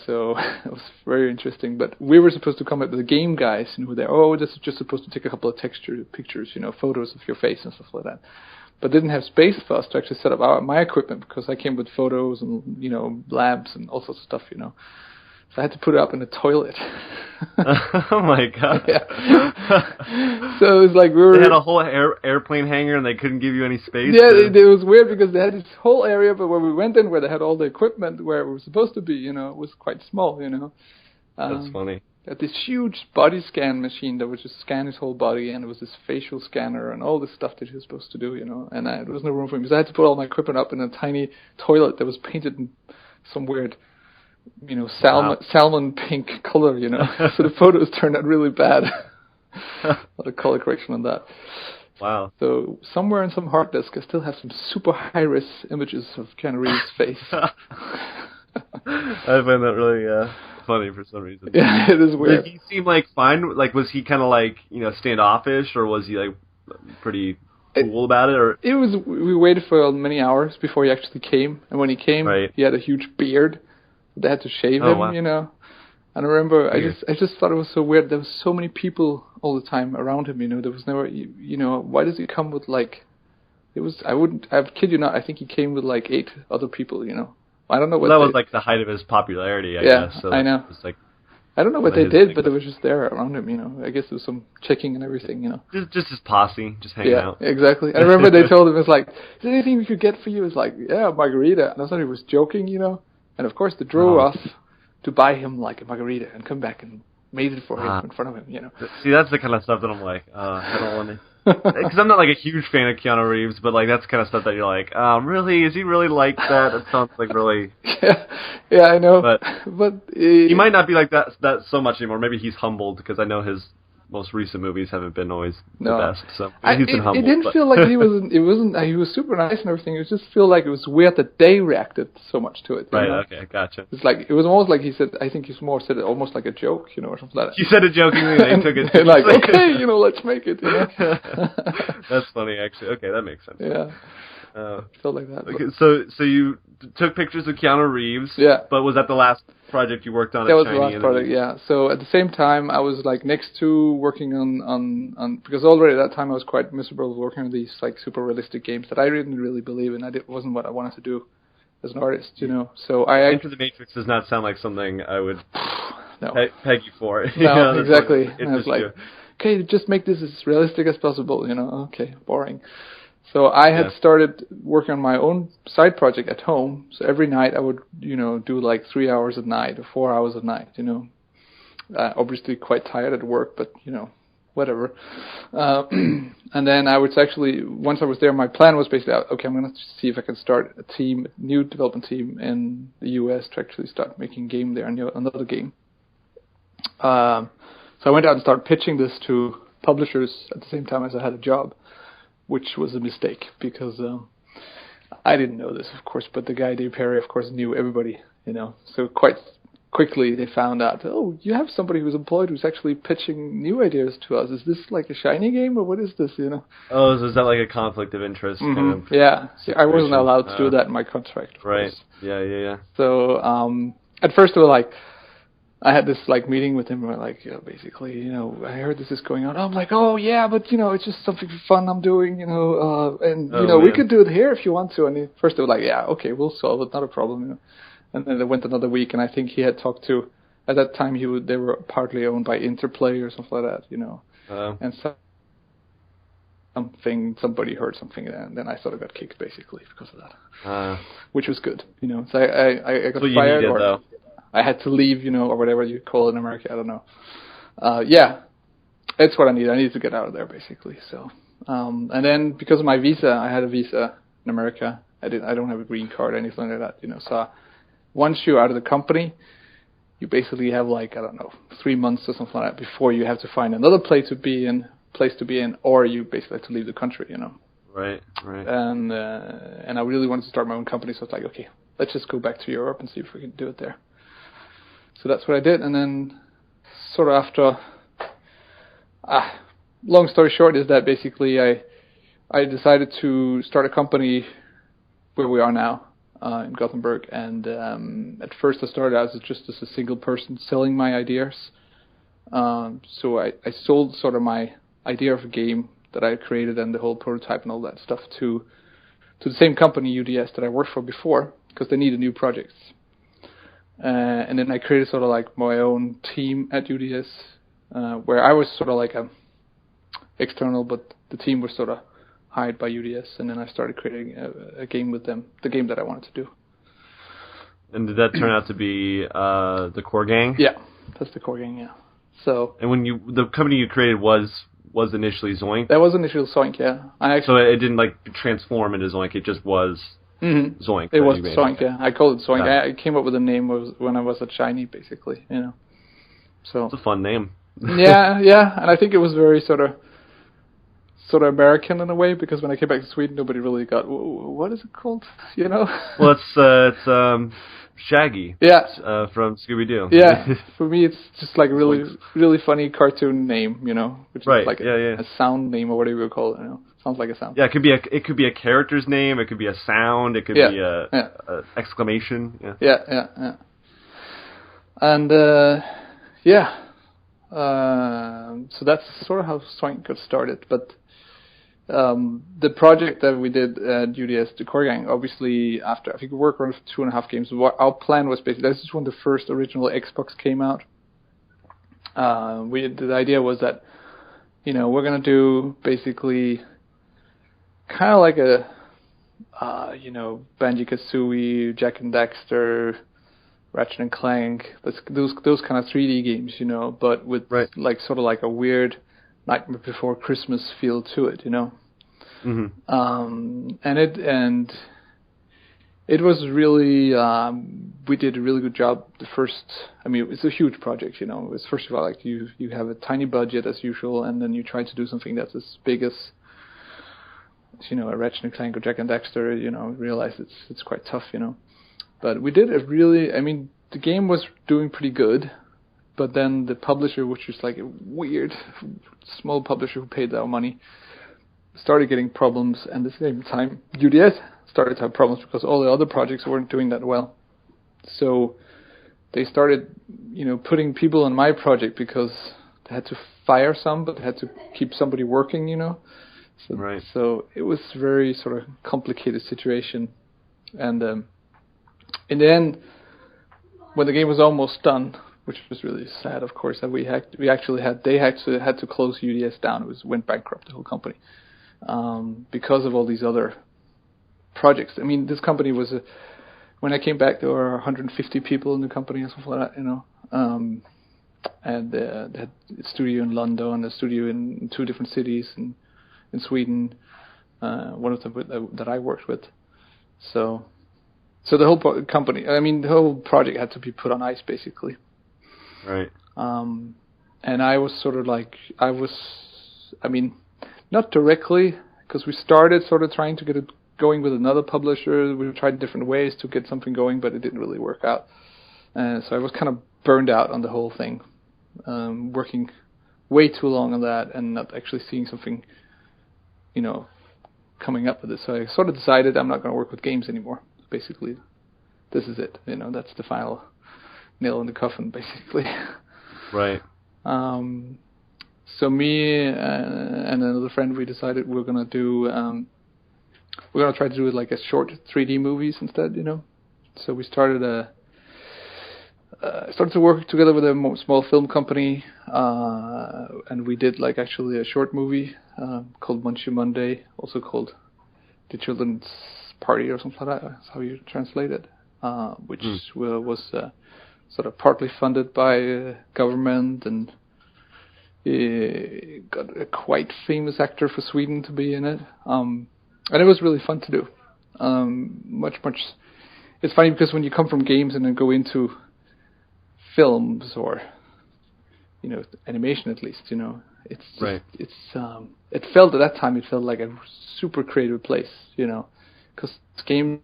So it was very interesting. But we were supposed to come up with the game guys, and who were this is just supposed to take a couple of texture pictures, you know, photos of your face and stuff like that. But didn't have space for us to actually set up my equipment because I came with photos and, you know, labs and all sorts of stuff, you know. So I had to put it up in the toilet. Oh my god! Yeah. So it was like They had a whole airplane hangar and they couldn't give you any space. Yeah, it was weird because they had this whole area, but where we went in, where they had all the equipment, where it was supposed to be, you know, it was quite small, you know. That's funny. At this huge body scan machine that would just scan his whole body, and it was this facial scanner and all this stuff that he was supposed to do, you know. And there was no room for him, so I had to put all my equipment up in a tiny toilet that was painted in some weird, you know, salmon pink color, you know. So the photos turned out really bad. A lot of color correction on that. Wow. So somewhere in some hard disk, I still have some super high-res images of Keanu Reeves' face. I find that really funny for some reason. Yeah, it is weird. Did he seem like fine? Like, was he kind of like, you know, standoffish, or was he like pretty cool about it, or it was? We waited for many hours before he actually came, and when he came, right? he had a huge beard. They had to shave Oh, him, wow. you know. And I remember, Weird. I just thought it was so weird. There was so many people all the time around him, you know. There was never, you know, why does he come with like? I kid you not. I think he came with like 8 other people, you know. I don't know what. Well, that was like the height of his popularity, I Yeah, guess. So I know. it was like I don't know what kinda they his did, thing, but they were just there around him, you know. I guess there was some checking and everything, you know. just his posse, just hanging Yeah, out. exactly. I remember they told him, it's like, is there anything we could get for you? It's like, yeah, margarita. And I thought he was joking, you know. And of course they drove Oh. us to buy him like a margarita and come back and made it for him in front of him, you know. See, that's the kind of stuff that I'm like, I don't want to. Because I'm not like a huge fan of Keanu Reeves, but like that's the kind of stuff that you're like, really? Is he really like that? That sounds like really. Yeah, I know. But he might not be like that so much anymore. Maybe he's humbled because I know his most recent movies haven't been always the best. So he's been humbled. It didn't feel like he was. It wasn't. He was super nice and everything. It just feel like it was weird that they reacted so much to it. You know? Okay, gotcha. It's like it was almost like he said. I think he more said it almost like a joke, you know, or something like that. He said it jokingly, and they took it. And like, okay, you know, let's make it. You know? That's funny, actually. Okay, that makes sense. Yeah. Felt like that. Okay, so you took pictures of Keanu Reeves. Yeah. But was that the last project you worked on? That was the last project. Yeah. So at the same time, I was like next to working on because already at that time I was quite miserable working on these like super realistic games that I didn't really believe in. It wasn't what I wanted to do as an artist, you know. So Into the Matrix does not sound like something I would peg you for. No, exactly. Like, and I was like, okay, just make this as realistic as possible, you know. Okay, boring. So I had started working on my own side project at home. So every night I would, you know, do like 3 hours at night or 4 hours at night, you know. Obviously quite tired at work, but, you know, whatever. And then I was actually, once I was there, my plan was basically, okay, I'm going to see if I can start a new development team in the US to actually start making a game there, another game. So I went out and started pitching this to publishers at the same time as I had a job, which was a mistake because I didn't know this, of course, but the guy, Dave Perry, of course, knew everybody, you know. So quite quickly they found out, oh, you have somebody who's employed who's actually pitching new ideas to us. Is this like a shiny game or what is this, you know? Oh, so is that like a conflict of interest? Mm-hmm. Kind of yeah, see, I wasn't allowed to do that in my contract. Of right, course. Yeah. So at first they were like, I had this like meeting with him where like, basically, you know, I heard this is going on. I'm like, oh yeah, but you know, it's just something fun I'm doing, you know, and you know, we could do it here if you want to. And first they were like, yeah, okay, we'll solve it, not a problem, you know. And then it went another week, and I think he had talked to, at that time they were partly owned by Interplay or something like that, you know. And somebody heard something, and then I sort of got kicked basically because of that, which was good, you know. So I got fired, or I had to leave, you know, or whatever you call it in America. I don't know. Yeah, it's what I need. I need to get out of there basically. So, and then because of my visa, I had a visa in America. I don't have a green card or anything like that, you know. So once you're out of the company, you basically have like, I don't know, 3 months or something like that before you have to find another place to be in, or you basically have to leave the country, you know. Right. And I really wanted to start my own company, so it's like, okay, let's just go back to Europe and see if we can do it there. So that's what I did, and then sort of after, long story short is that basically I decided to start a company where we are now, in Gothenburg, and at first I started out just as a single person selling my ideas. So I sold sort of my idea of a game that I created and the whole prototype and all that stuff to the same company, UDS, that I worked for before, because they needed new projects. And then I created sort of like my own team at UDS, where I was sort of like a external, but the team was sort of hired by UDS, and then I started creating a game with them, the game that I wanted to do. And did that turn out to be the core gang? Yeah, that's the core gang, yeah. So. And when the company you created was initially Zoink? That was initially Zoink, yeah. So it didn't like transform into Zoink, it just was Zoink. It was Zoink, yeah. I called it Zoink. I came up with the name when I was at Shiny, basically, you know. So. It's a fun name. yeah, and I think it was very sort of American in a way, because when I came back to Sweden, nobody really got, what is it called, you know? Well, it's Shaggy. Yeah. From Scooby-Doo. Yeah. For me, it's just like really funny cartoon name, you know, which is like a sound name or whatever you call it, you know. Sounds like a sound. Yeah, it could be a character's name. It could be a sound. It could be a exclamation. Yeah. Yeah. And so that's sort of how Zoink got started. But the project that we did at UDS, the Core Gang, obviously after I think we worked on 2.5 games. Our plan was basically this is when the first original Xbox came out. The idea was that we're gonna do basically kind of like a Banjo-Kazooie, Jak and Daxter, Ratchet and Clank, those kind of 3D games, but with like sort of like a weird Nightmare Before Christmas feel to it, Mm-hmm. And it was really we did a really good job. It's a huge project, It's first of all like you have a tiny budget as usual, and then you try to do something that's as big as a Ratchet and Clank or Jak and Daxter. Realize it's quite tough, But we did the game was doing pretty good, but then the publisher, which was like a weird small publisher who paid our money, started getting problems, and at the same time UDS started to have problems because all the other projects weren't doing that well. So they started, putting people on my project because they had to fire some, but they had to keep somebody working, So it was very sort of complicated situation. And in the end, when the game was almost done, which was really sad, of course, that they actually had to close UDS down. Went bankrupt, the whole company, because of all these other projects. This company was when I came back, there were 150 people in the company and stuff like that, and they had a studio in London, a studio in 2 different cities in Sweden, one of them that I worked with. So the whole company, the whole project had to be put on ice, basically. Right. And I was sort of like, not directly, because we started sort of trying to get it going with another publisher. We tried different ways to get something going, but it didn't really work out. So I was kind of burned out on the whole thing, working way too long on that and not actually seeing something, coming up with it. So I sort of decided I'm not going to work with games anymore. Basically, this is it. That's the final nail in the coffin, basically. Right. So me and another friend, we decided we're gonna try to do it like a short 3D movies instead, So we started to work together with a small film company, and we did like actually a short movie called Munchie Monday, also called The Children's Party or something like that. That's how you translate it, which was sort of partly funded by government, and got a quite famous actor for Sweden to be in it, and it was really fun to do. Much. It's funny because when you come from games and then go into films or animation, at least, it's just, right. It felt at that time like a super creative place, because games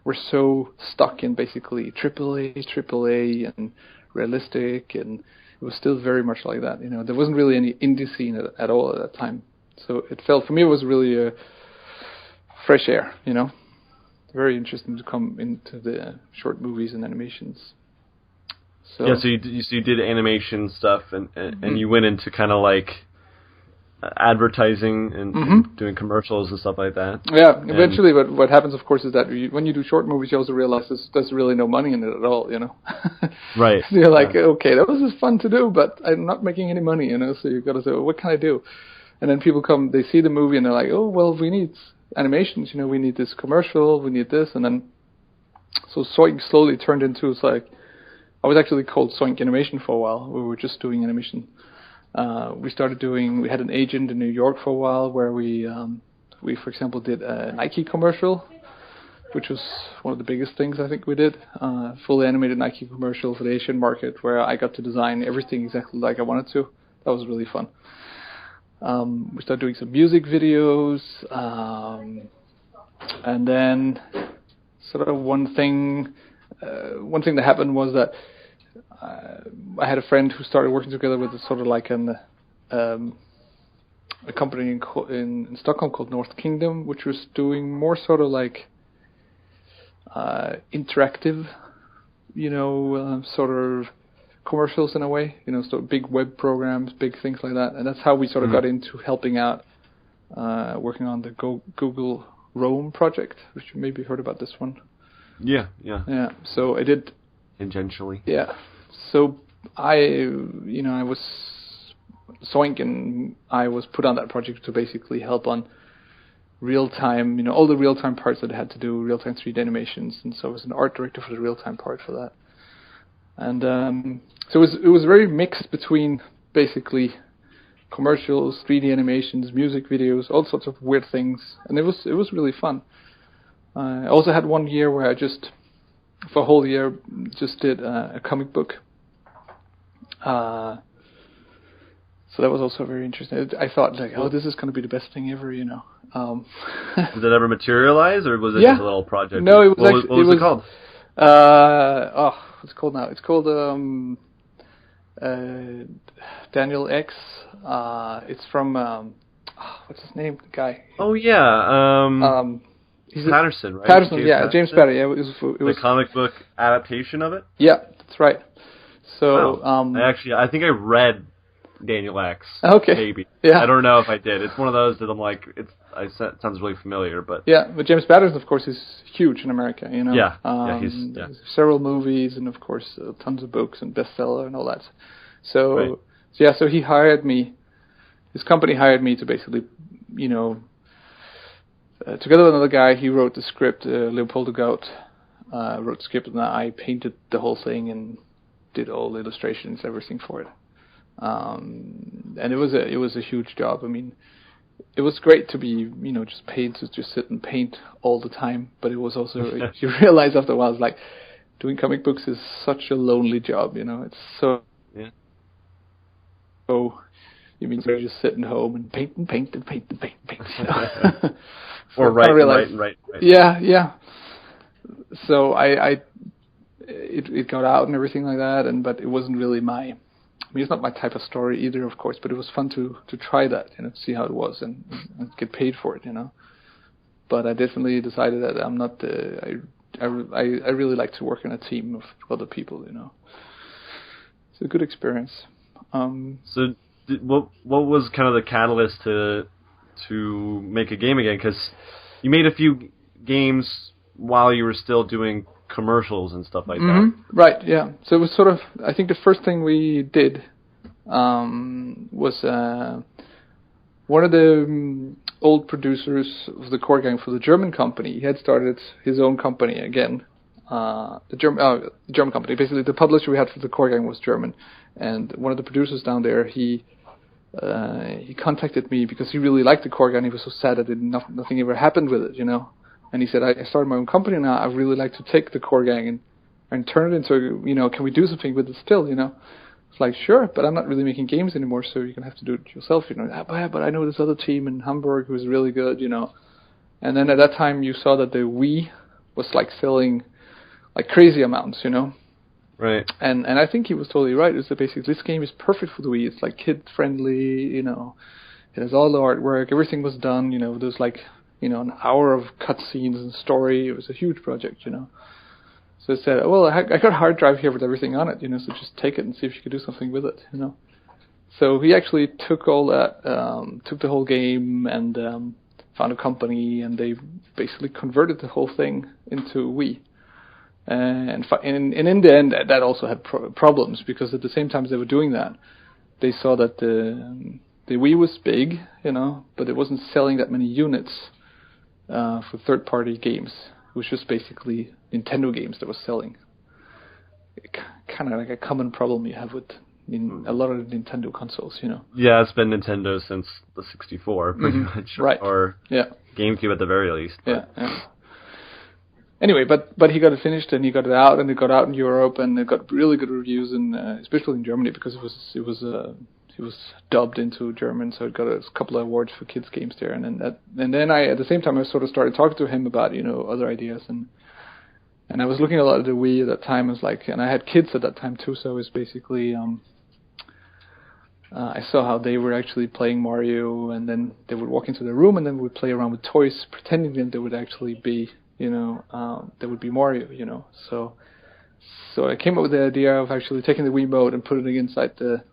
were so stuck in basically AAA and realistic, and it was still very much like that. There wasn't really any indie scene at all at that time. So it felt, for me, it was really a fresh air, Very interesting to come into the short movies and animations. So you did animation stuff, and you went into kind of like advertising and doing commercials and stuff like that. Yeah, eventually what happens, of course, is that when you do short movies, you also realize there's really no money in it at all, Right. So you're like, okay, that was just fun to do, but I'm not making any money, So you've got to say, well, what can I do? And then people come, they see the movie, and they're like, oh, well, we need animations, we need this commercial, we need this, and then so Zoink slowly turned into, it's like, I was actually called Zoink Animation for a while. We were just doing animation. We had an agent in New York for a while where we for example, did a Nike commercial, which was one of the biggest things I think we did. Fully animated Nike commercial for the Asian market, where I got to design everything exactly like I wanted to. That was really fun. We started doing some music videos, and then sort of one thing that happened was that I had a friend who started working together with sort of like a company in Stockholm called North Kingdom, which was doing more sort of like interactive, sort of commercials in a way, so big web programs, big things like that. And that's how we sort of got into helping out, working on the Google Rome project, which you maybe heard about this one. Yeah. So I did. Tangentially. Yeah. So I was Zoink, and I was put on that project to basically help on real-time, all the real-time parts that I had to do, real-time 3D animations, and so I was an art director for the real-time part for that. And so it was very mixed between basically commercials, 3D animations, music videos, all sorts of weird things, and it was really fun. I also had one year where I just, for a whole year, just did a comic book. So that was also very interesting. I thought, like, this is going to be the best thing ever, Did it ever materialize, or was it just a little project? No, it was. What was it called? What's it called now? It's called Daniel X. It's from what's his name? The guy. Oh yeah. He's Patterson, right? Patterson, James Patterson. Yeah, it was the comic book adaptation of it. Yeah, that's right. So I think I read Daniel X. Okay. Maybe. Yeah. I don't know if I did. It's one of those that I'm like, it sounds really familiar, but. Yeah, but James Patterson, of course, is huge in America, Yeah. He's several movies and, of course, tons of books and bestseller and all that. So, right. So he hired me. His company hired me to basically, together with another guy, he wrote the script. Leopoldo Gout wrote the script, and I painted the whole thing and did all the illustrations, everything for it. And it was a huge job. I mean, it was great to be, just paid to just sit and paint all the time. But it was also, you realize after a while, it's like doing comic books is such a lonely job. It's so. Yeah. So you mean you're just sitting home and paint. Or right. Yeah. So it got out and everything like that, but it wasn't really it's not my type of story either, of course, but it was fun to try that, see how it was and get paid for it, But I definitely decided that I'm not. I really like to work in a team of other people, It's a good experience. So, what was kind of the catalyst to make a game again? Because you made a few games while you were still doing commercials and stuff like that. Right, yeah. So it was sort of, I think the first thing we did was one of the old producers of the core game for the German company. He had started his own company again. The German company. Basically, the publisher we had for the core game was German. And one of the producers down there, he contacted me because he really liked the core game. He was so sad that nothing ever happened with it, And he said, I started my own company now. I really like to take the core gang and turn it into, can we do something with it still, It's like, sure, but I'm not really making games anymore, so you're going to have to do it yourself, But I know this other team in Hamburg who's really good, And then at that time, you saw that the Wii was, selling, crazy amounts, Right. And I think he was totally right. It's basically, this game is perfect for the Wii. It's, kid-friendly, It has all the artwork. Everything was done, There's, an hour of cutscenes and story. It was a huge project, So I said, well, I got a hard drive here with everything on it, so just take it and see if you could do something with it, So he actually took all that, took the whole game and found a company, and they basically converted the whole thing into Wii. And in the end, that also had problems, because at the same time as they were doing that, they saw that the Wii was big, but it wasn't selling that many units for third-party games. It was just basically Nintendo games that was selling. Kind of like a common problem you have with a lot of Nintendo consoles, Yeah, it's been Nintendo since the 64, pretty much. Right. Or GameCube at the very least. But. Yeah. Anyway, but he got it finished, and he got it out in Europe, and it got really good reviews, and especially in Germany, because it was dubbed into German, so it got a couple of awards for kids games there, and then I at the same time I sort of started talking to him about other ideas, and I was looking a lot at the Wii at that time. And I had kids at that time too, so it was basically I saw how they were actually playing Mario, and then they would walk into the room, and then we'd play around with toys, pretending that they would actually be, they would be Mario, So I came up with the idea of actually taking the Wiimote and putting it inside a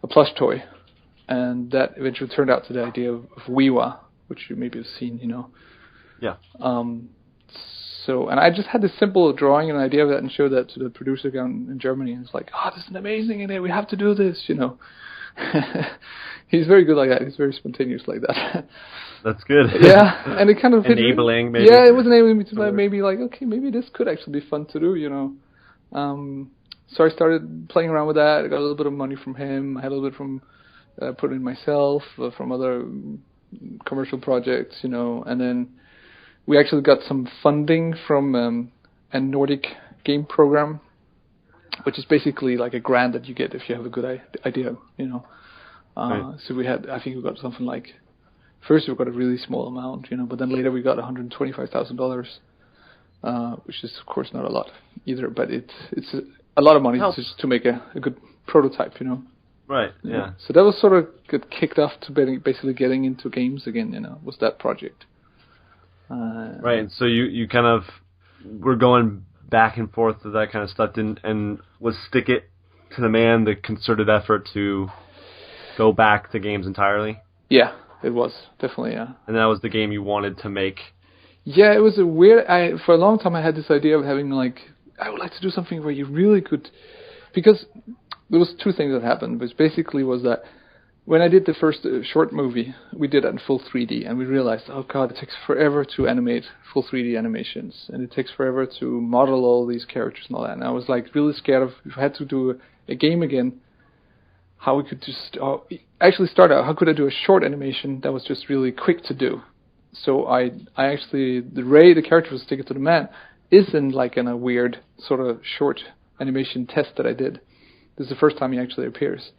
plush toy, and that eventually turned out to the idea of Wiiwa, which you maybe have seen, Yeah. And I just had this simple drawing and idea of that and showed that to the producer down in Germany, and it's like, this is an amazing idea, we have to do this, He's very good like that. He's very spontaneous like that. That's good. Yeah, and it kind of enabling, maybe. Yeah, it was enabling me to maybe like, okay, maybe this could actually be fun to do, So I started playing around with that. I got a little bit of money from him. I had a little bit from putting in myself, from other commercial projects, and then we actually got some funding from a Nordic game program, which is basically like a grant that you get if you have a good idea, Right. So I think we got something like, first we got a really small amount, but then later we got $125,000, which is of course not a lot either, but it's a lot of money just to make a good prototype, Right. Yeah. So that was sort of get kicked off to basically getting into games again, was that project. Right. And so you kind of were going back and forth with that kind of stuff, and was Stick It to the Man the concerted effort to go back to games entirely? Yeah, it was definitely, yeah. And that was the game you wanted to make. Yeah, it was a weird. For a long time I had this idea of having I would like to do something where you really could, because there was two things that happened. Which basically was that when I did the first short movie, we did it in full 3D, and we realized, oh god, it takes forever to animate full 3D animations, and it takes forever to model all these characters and all that. And I was really scared of, if I had to do a game again, how we could just actually start out. How could I do a short animation that was just really quick to do? So I actually, the character was Stick It to the Man, is in a weird sort of short animation test that I did. This is the first time he actually appears.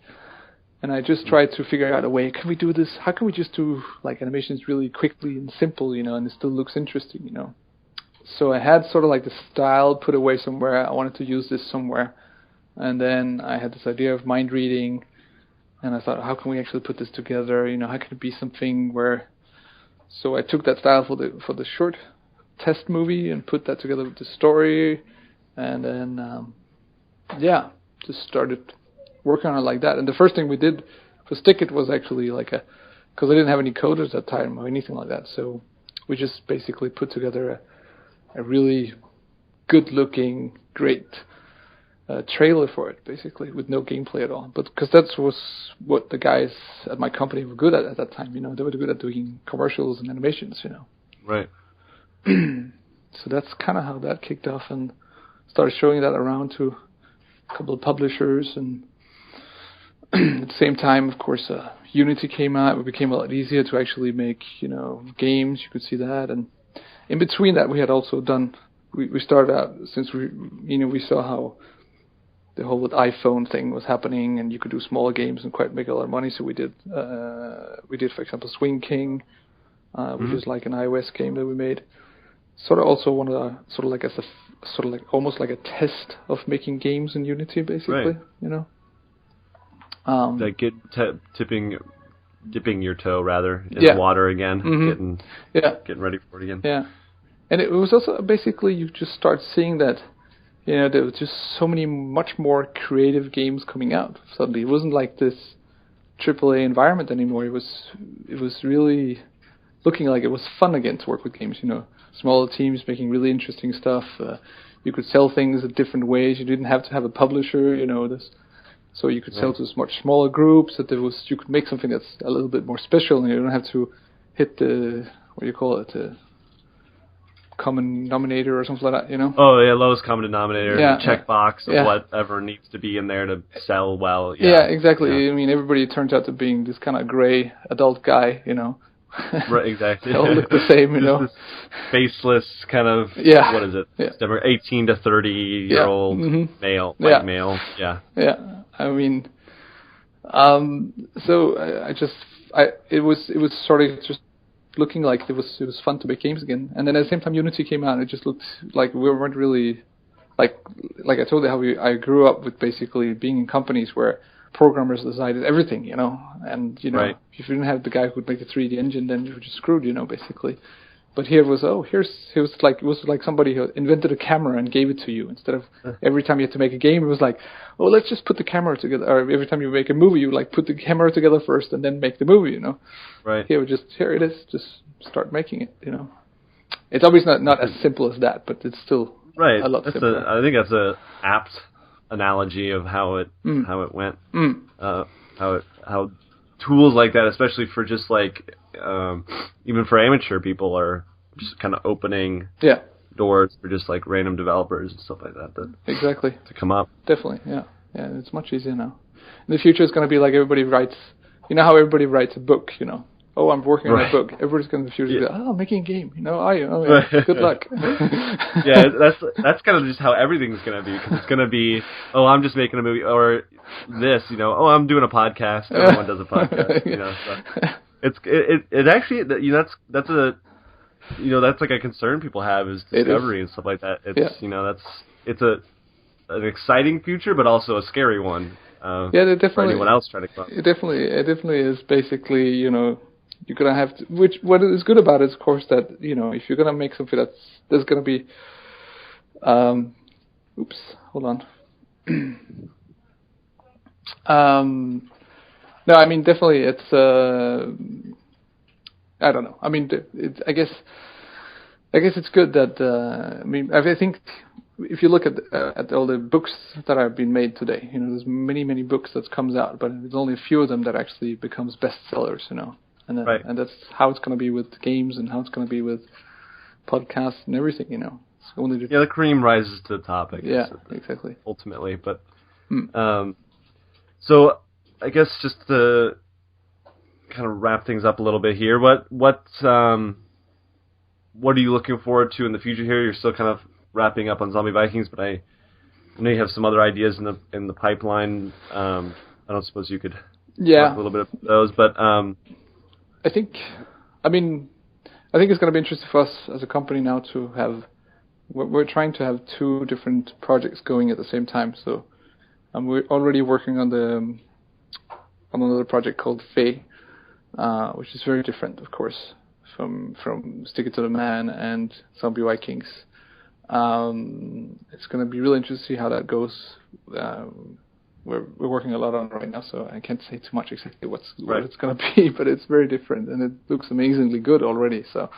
And I just tried to figure out a way, can we do this? How can we just do animations really quickly and simple, and it still looks interesting, So I had sort of the style put away somewhere. I wanted to use this somewhere. And then I had this idea of mind reading, and I thought, how can we actually put this together? How can it be something where... So I took that style for the short test movie and put that together with the story, and then just started working on it like that. And the first thing we did for Stick It was actually because I didn't have any coders at the time or anything like that, so we just basically put together a really good-looking, great trailer for it, basically, with no gameplay at all. But because that was what the guys at my company were good at that time, they were good at doing commercials and animations, Right. So that's kind of how that kicked off, and started showing that around to a couple of publishers. And at the same time, of course, Unity came out. It became a lot easier to actually make, games. You could see that. And in between that, we had also done, we started out, since we saw how the whole iPhone thing was happening, and you could do smaller games and quite make a lot of money. So we did, for example, Swing King, which is like an iOS game that we made. Sort of also one of the, almost like a test of making games in Unity, basically, Like dipping your toe rather in the water again, getting ready for it again. Yeah, and it was also basically you just start seeing that, there was just so many much more creative games coming out suddenly. It wasn't like this AAA environment anymore. It was really looking like it was fun again to work with games. Smaller teams making really interesting stuff. You could sell things in different ways. You didn't have to have a publisher. So you could sell to much smaller groups. That you could make something that's a little bit more special, and you don't have to hit the common denominator or something like that. Oh yeah, lowest common denominator. Checkbox of yeah. whatever needs to be in there to sell well. Yeah, exactly. Yeah. I mean, everybody turns out to being this kind of gray adult guy. Right, exactly. They all look the same, This faceless kind of, what is it? Yeah. 18 to 30-year-old male, white male. Yeah. Yeah. I mean, so it was sort of just looking like it was fun to make games again. And then at the same time, Unity came out, and it just looked like we weren't really, like I told you how I grew up with basically being in companies where programmers decided everything, and Right. if you didn't have the guy who would make the 3D engine, then you were just screwed, basically. But here was it was like somebody who invented a camera and gave it to you instead of every time you had to make a game. It was like, oh, let's just put the camera together. Or every time you make a movie, you like put the camera together first and then make the movie. Right. Here it is, just start making it. It's obviously not as simple as that, but it's still right. a lot simpler. I think that's a apt analogy of how it went. How tools like that, especially for just like even for amateur people, are just kind of opening doors for just like random developers and stuff like that. Exactly. To come up. Definitely, yeah. It's much easier now. In the future, it's going to be like everybody writes. You know how everybody writes a book. Oh, I'm working on a book. Everybody's going to the future go, I'm making a game. Good luck. Yeah, that's kind of just how everything's going to be, because it's going to be, oh, I'm just making a movie, or this, oh, I'm doing a podcast. Everyone does a podcast, So it actually, that's like a concern people have, is discovery and stuff like that. It's an exciting future, but also a scary one. For anyone else trying to come up. It definitely is. Basically, you're gonna have to. What is good about it is, of course, that if you're gonna make something there's gonna be. Oops, hold on. No, I mean definitely it's. I don't know. I mean, I guess it's good that. I think if you look at all the books that have been made today, there's many books that comes out, but there's only a few of them that actually becomes bestsellers, and that's how it's going to be with games and how it's going to be with podcasts and everything, It's only the cream rises to the top, I guess. Yeah, exactly. Ultimately, but so I guess just to kind of wrap things up a little bit here, what are you looking forward to in the future here? You're still kind of wrapping up on Zombie Vikings, but I know you have some other ideas in the pipeline. I don't suppose you could talk a little bit about those, but I think it's going to be interesting for us as a company now to have. We're trying to have two different projects going at the same time. So we're already working on another project called Fae, which is very different, of course, from Stick It to the Man and Zombie Vikings. It's going to be really interesting to see how that goes. We're working a lot on it right now, so I can't say too much exactly what it's going to be, but it's very different, and it looks amazingly good already, so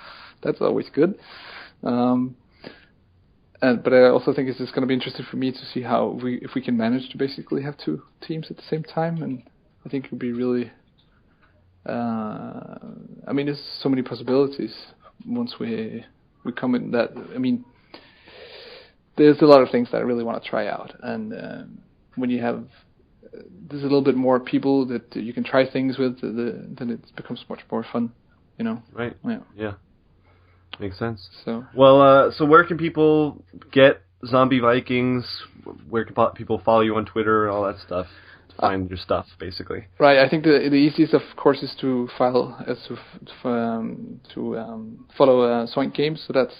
that's always good. But I also think it's just going to be interesting for me to see if we can manage to basically have two teams at the same time, and I think it would be really... there's so many possibilities once we come in that... there's a lot of things that I really want to try out, and when you have there's a little bit more people that you can try things with, then it becomes much more fun, Right. Yeah. Makes sense. So where can people get Zombie Vikings? Where can people follow you on Twitter, all that stuff, to find your stuff, basically? Right. I think the easiest, of course, is to follow Zoink Games. So that's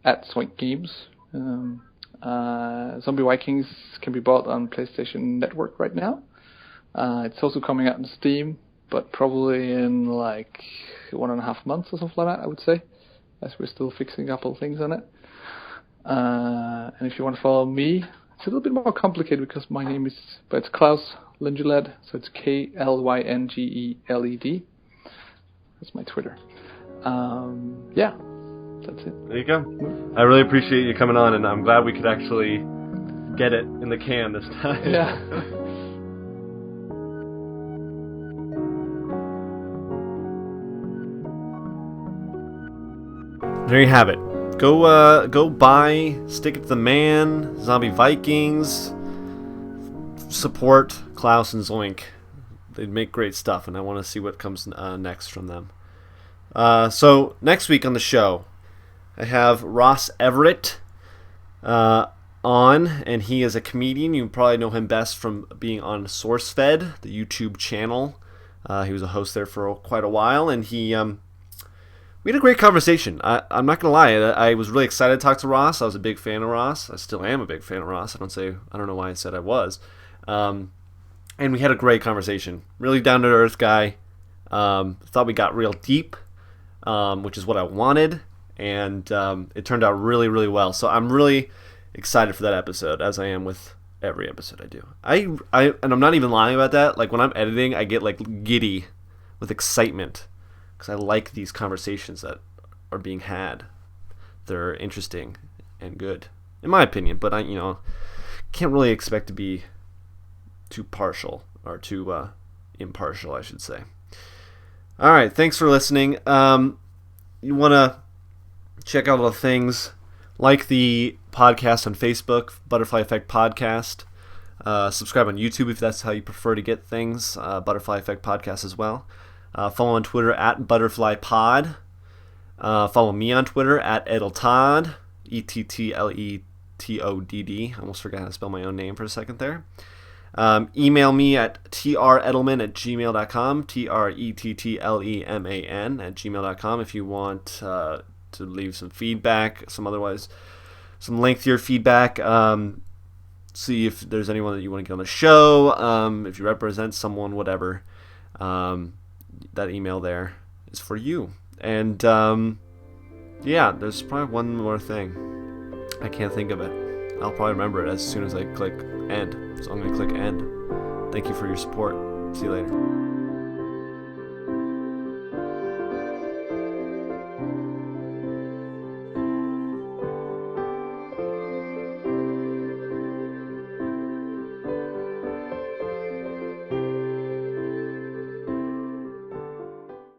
at Zoink Games. Zombie Vikings can be bought on PlayStation Network right now. It's also coming out in Steam, but probably in like 1.5 months or something like that, I would say, as we're still fixing a couple of things on it. And if you want to follow me, it's a little bit more complicated because my name is, but it's Klaus Lyngeled, so it's Klyngeled. That's my Twitter. That's it. There you go. I really appreciate you coming on, and I'm glad we could actually get it in the can this time. Yeah. There you have it. Go buy Stick It to the Man, Zombie Vikings. Support Klaus and Zoink. They make great stuff, and I want to see what comes next from them. So next week on the show, I have Ross Everett on, and he is a comedian. You probably know him best from being on SourceFed, the YouTube channel. He was a host there for quite a while, and we had a great conversation. I'm not going to lie. I was really excited to talk to Ross. I was a big fan of Ross. I still am a big fan of Ross. I don't know why I said I was. And and we had a great conversation. Really down to earth guy. Thought we got real deep, which is what I wanted, and it turned out really, really well. So I'm really excited for that episode, as I am with every episode I do. And I'm not even lying about that. Like when I'm editing, I get like giddy with excitement because I like these conversations that are being had. They're interesting and good, in my opinion. But I, can't really expect to be too partial or too impartial, I should say. All right, thanks for listening. You want to check out all the things like the podcast on Facebook, Butterfly Effect Podcast. Subscribe on YouTube if that's how you prefer to get things. Butterfly Effect Podcast as well. Follow on Twitter at ButterflyPod. Follow me on Twitter at Ettletod, ETTLETODD. I almost forgot how to spell my own name for a second there. Email me at trettleman@gmail.com, trettleman@gmail.com if you want to leave some feedback, some lengthier feedback. See if there's anyone that you want to get on the show, if you represent someone, whatever. That email there is for you. And there's probably one more thing. I can't think of it. I'll probably remember it as soon as I click end. So I'm going to click end. Thank you for your support. See you later.